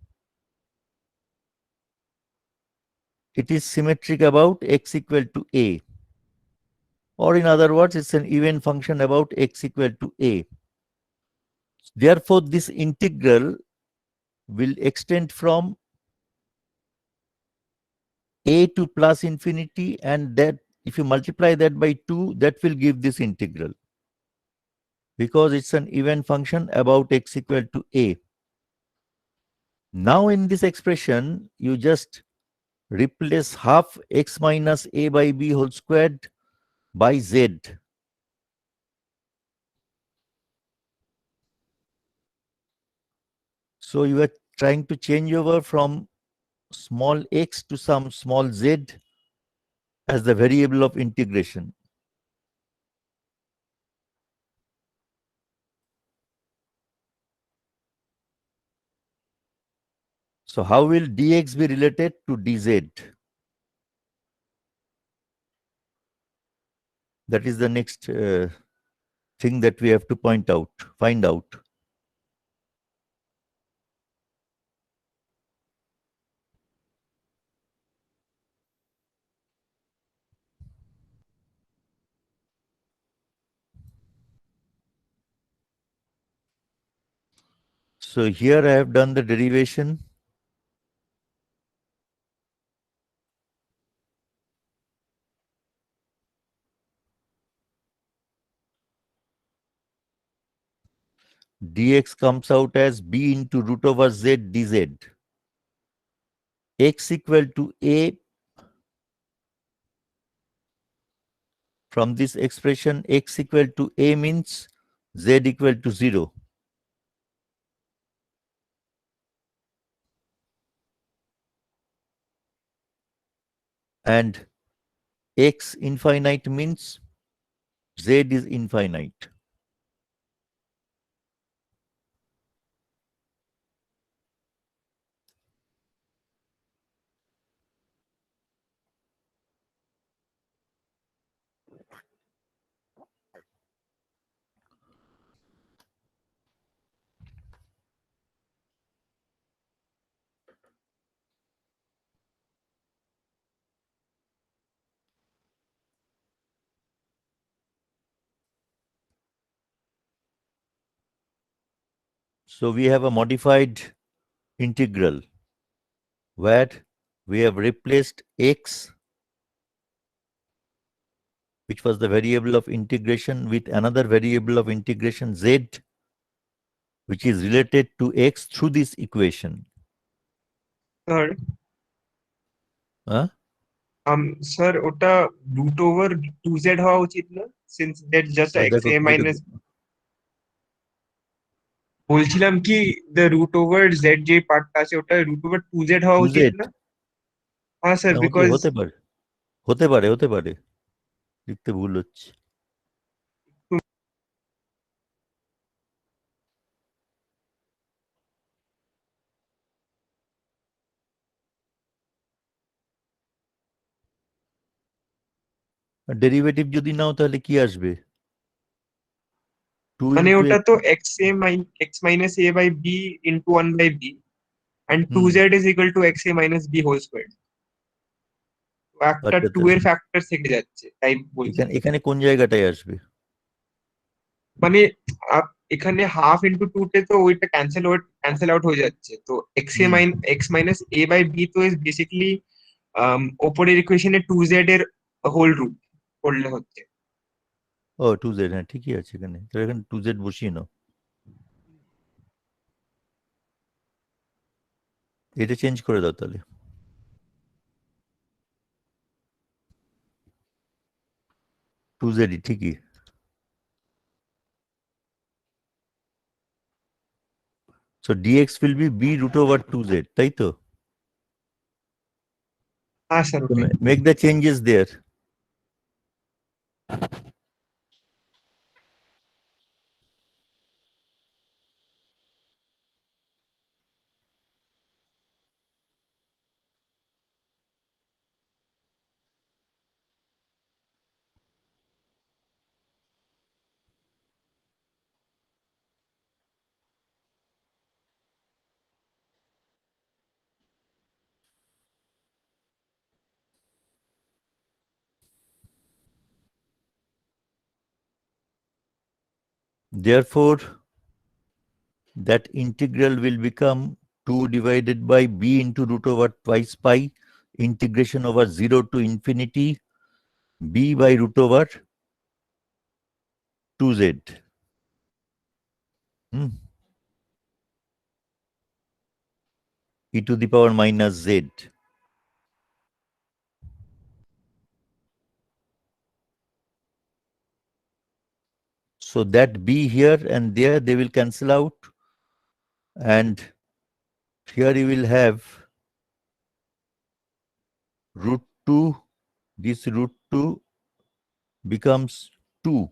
It is symmetric about x equal to a. Or in other words, it's an even function about x equal to a. Therefore, this integral will extend from a to plus infinity, and that if you multiply that by 2, that will give this integral, because it's an even function about x equal to a. Now in this expression, you just replace half x minus a by b whole squared by z. So you are trying to change over from small x to some small z as the variable of integration. So how will dx be related to dz? That is the next thing that we have to find out. So here I have done the derivation. Dx comes out as b into root over z dz. X equal to a. From this expression, x equal to a means z equal to 0. And x infinite means z is infinite. So we have a modified integral where we have replaced x, which was the variable of integration, with another variable of integration z, which is related to x through this equation. Sir, Huh? sir, ওটা root over 2z হওয়া উচিত না? Since that's just a দেখো, xa minus. বলছিলাম কি the root over z যে পার্টটা আছে ওটা root over 2z হওয়া 2z উচিত না? হ্যাঁ স্যার, because হতে পারে লিখতে ভুল হচ্ছে। ডেরিভেটিভ যদি নাও তাহলে কি আসবে? 2 মানে into ওটা x তো x minus a by b into 1 by b and 2z is equal to xa minus b whole squared. তো একটা আচ্ছা, 2 এর ফ্যাক্টর থেকে যাচ্ছে, তাই বলছি। এখানে কোন জায়গাটায় আসবে? মানে এখানে হাফ ইন্টু 2 তে তো ওইটা ক্যান্সেল আউট হয়ে যাচ্ছে, তো x minus a by b তো ইজ বেসিক্যালি ওপরের ইকুয়েশনে 2z এর হোল রুট করলে হচ্ছে। ও 2z, হ্যাঁ ঠিকই আছে এখানে, তাহলে এখানে 2z বসিয়ে নাও। এটা চেঞ্জ করে দাও তাহলে। 2z ঠিকই। So dx will be b root over 2z, তাই তো? হ্যাঁ sir, So make the changes there. Therefore, that integral will become 2 divided by b into root over twice pi integration over 0 to infinity b by root over 2z. E to the power minus z. So that b here and there, they will cancel out. And here you will have root 2. This root 2 becomes 2.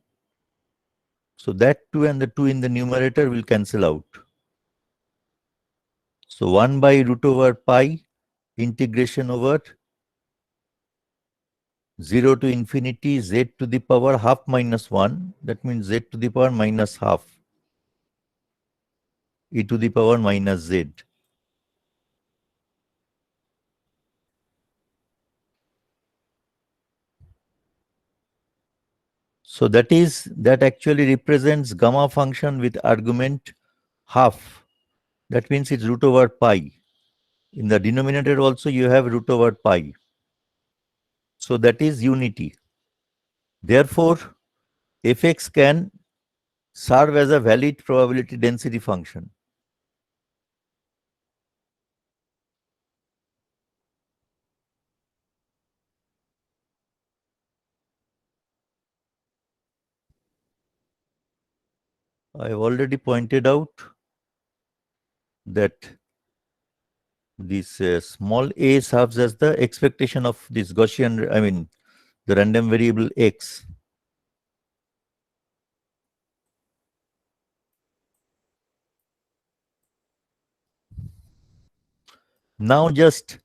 So that 2 and the 2 in the numerator will cancel out. So 1 by root over pi integration over 0 to infinity z to the power half minus 1. That means z to the power minus half e to the power minus z. So that actually represents gamma function with argument half. That means it's root over pi. In the denominator also you have root over pi. So that is unity. Therefore, fx can serve as a valid probability density function. I have already pointed out that this small a serves as the expectation of this Gaussian, I mean, the random variable x. Now just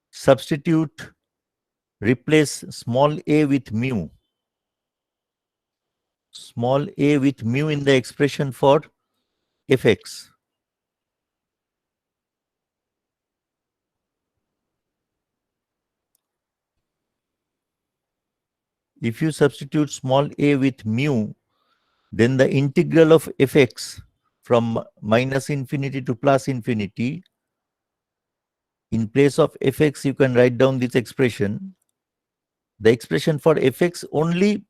substitute, replace small a with mu. Small a with mu in the expression for fx. If you substitute small a with mu, then the integral of fx from minus infinity to plus infinity, in place of fx, you can write down this expression. The expression for fx, only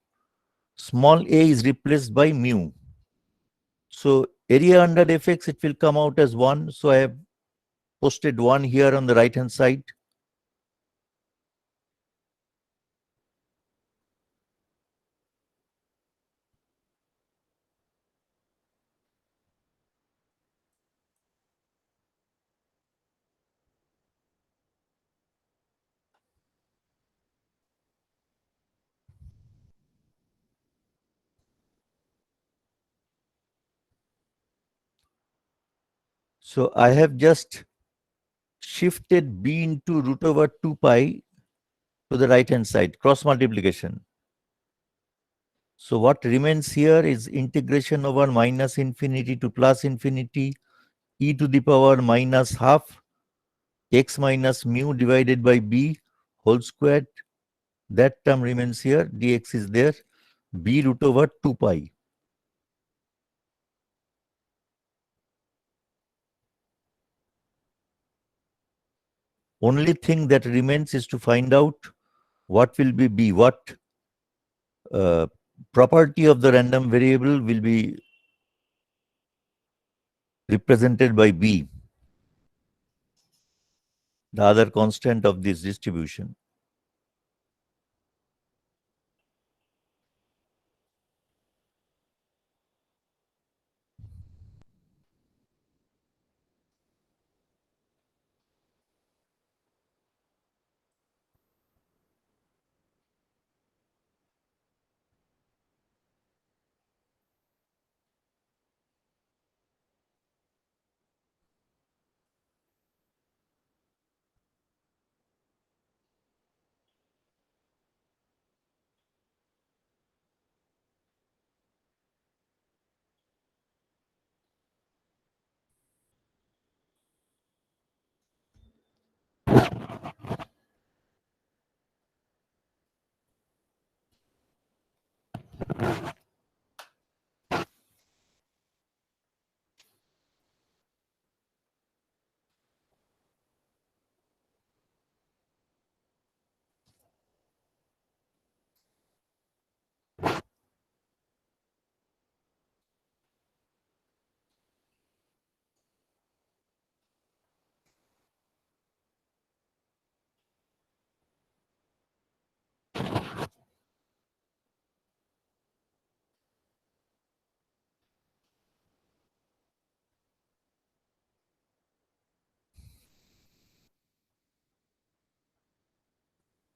small a is replaced by mu. So area under fx, it will come out as 1. So I have posted 1 here on the right hand side. So I have just shifted b into root over 2 pi to the right hand side, cross multiplication. So what remains here is integration over minus infinity to plus infinity e to the power minus half x minus mu divided by b whole squared. That term remains here, dx is there, b root over 2 pi. Only thing that remains is to find out what will be b, what property of the random variable will be represented by b, the other constant of this distribution.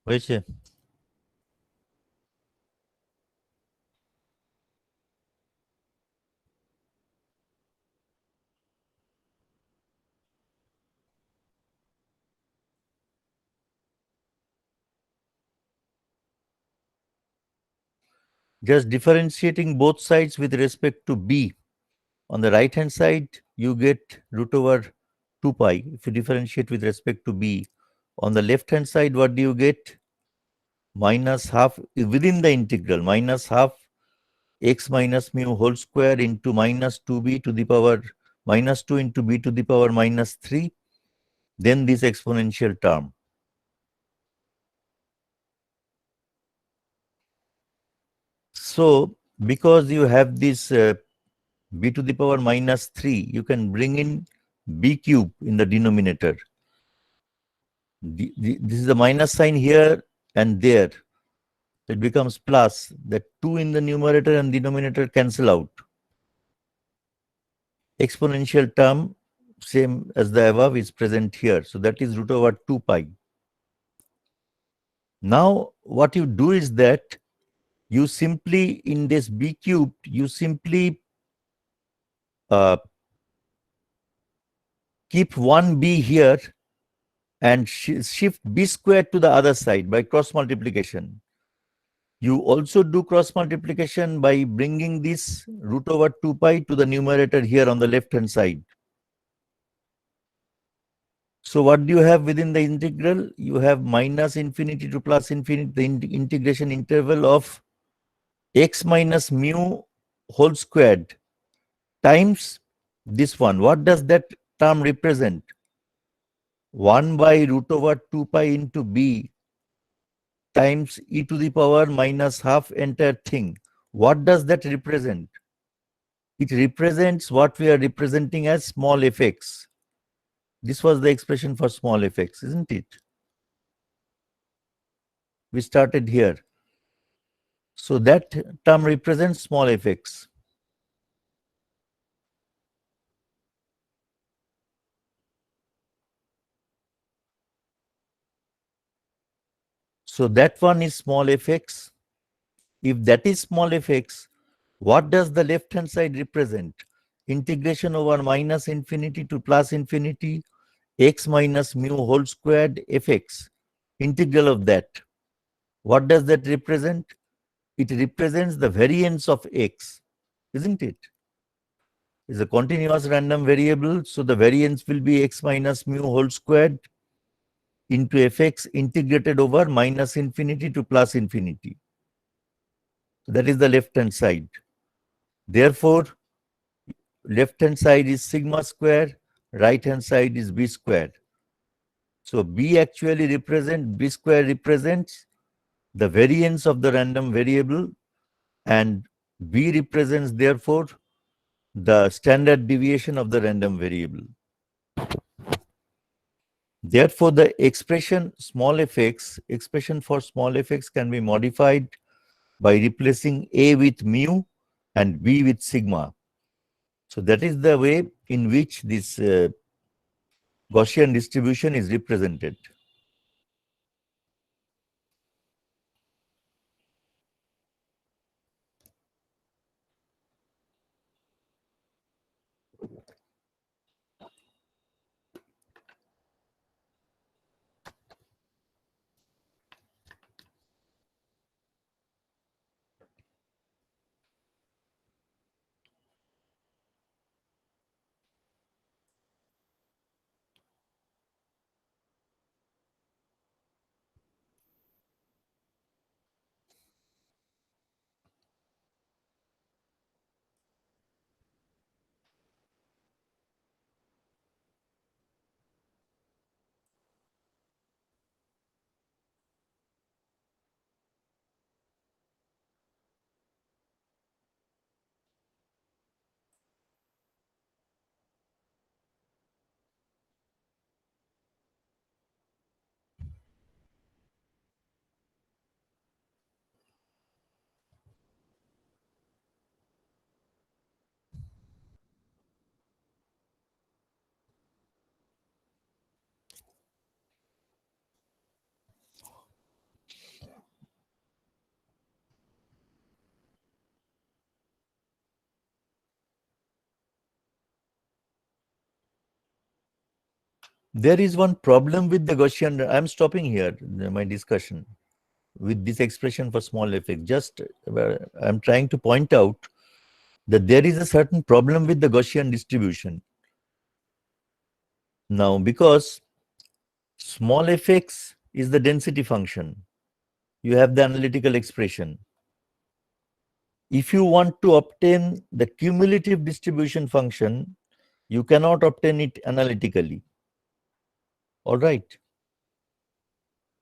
হয়েছে? just differentiating both sides with respect to b. On the right hand side, you get root over 2 pi if you differentiate with respect to b. On the left hand side, what do you get? Minus half within the integral, minus half x minus mu whole square into minus 2b to the power minus 2 into b to the power minus 3, then this exponential term. So, because you have this b to the power minus 3, you can bring in b cube in the denominator. This is the minus sign here and there. It becomes plus. The 2 in the numerator and denominator cancel out. Exponential term, same as the above, is present here. So that is root over 2 pi. Now, what you do is that you simply, in this b cubed, you simply keep one b here and shift b squared to the other side by cross multiplication. You also do cross multiplication by bringing this root over 2 pi to the numerator here on the left hand side. So what do you have within the integral? You have minus infinity to plus infinity, the integration interval of x minus mu whole squared times this one. What does that term represent? 1 by root over 2 pi into b times e to the power minus half entire thing. What does that represent? It represents what we are representing as small fx. This was the expression for small fx, isn't it? We started here. So that term represents small fx. So that one is small fx. If that is small fx, what does the left hand side represent? Integration over minus infinity to plus infinity x minus mu whole squared fx. Integral of that. What does that represent? It represents the variance of x, isn't it? It's a continuous random variable, so the variance will be x minus mu whole squared into fx integrated over minus infinity to plus infinity. That is the left hand side. Therefore, left hand side is sigma square, right hand side is b square. So b actually b square represents the variance of the random variable, and b represents therefore the standard deviation of the random variable. Therefore, the expression for small fx can be modified by replacing a with mu and b with sigma. So that is the way in which this Gaussian distribution is represented. There is one problem with the Gaussian. I'm stopping here my discussion. with this expression for small fx. Just I'm trying to point out that there is a certain problem with the Gaussian distribution. Now, because small fx is the density function, you have the analytical expression. If you want to obtain the cumulative distribution function, you cannot obtain it analytically. All right.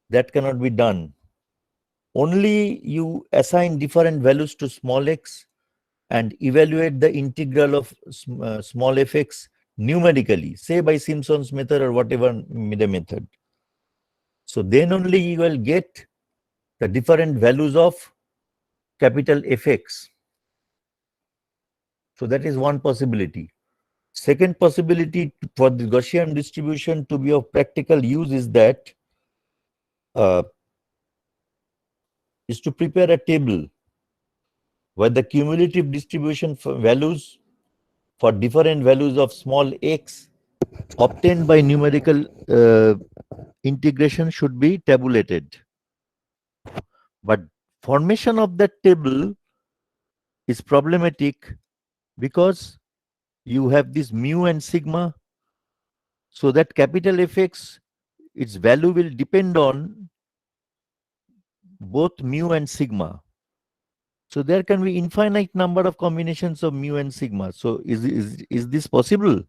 That cannot be done. Only you assign different values to small x and evaluate the integral of small fx numerically, say by Simpson's method or whatever the method. So then only you will get the different values of capital Fx. So that is one possibility. Second possibility for the Gaussian distribution to be of practical use is that is to prepare a table where the cumulative distribution for values for different values of small x obtained by numerical integration should be tabulated. But formation of that table is problematic because you have this mu and sigma, so that capital Fx, its value will depend on both mu and sigma. So there can be infinite number of combinations of mu and sigma. So is this possible?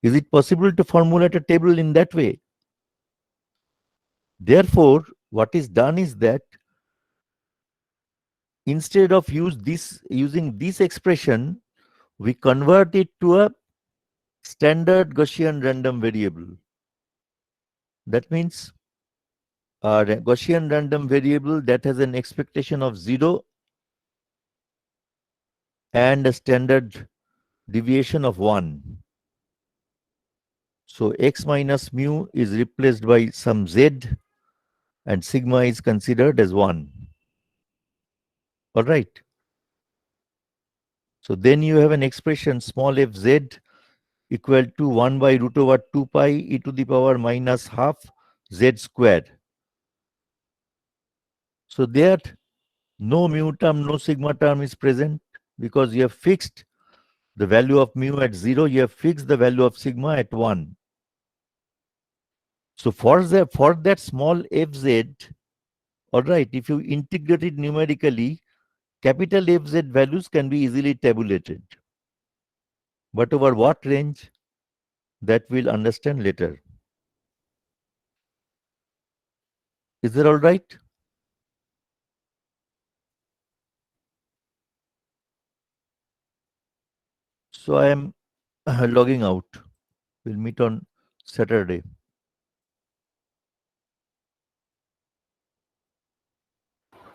Is it possible to formulate a table in that way? Therefore, what is done is that instead of using this expression, we convert it to a standard Gaussian random variable. That means a Gaussian random variable that has an expectation of 0 and a standard deviation of 1. So x minus mu is replaced by some z and sigma is considered as 1. All right. So then you have an expression small fz equal to 1 by root over 2 pi e to the power minus half z squared. So there no mu term, no sigma term is present because you have fixed the value of mu at 0, you have fixed the value of sigma at 1. So for that small fz, all right, if you integrate it numerically, capital Fz values can be easily tabulated. But over what range? That we'll understand later. Is that all right? So I am logging out. We'll meet on Saturday.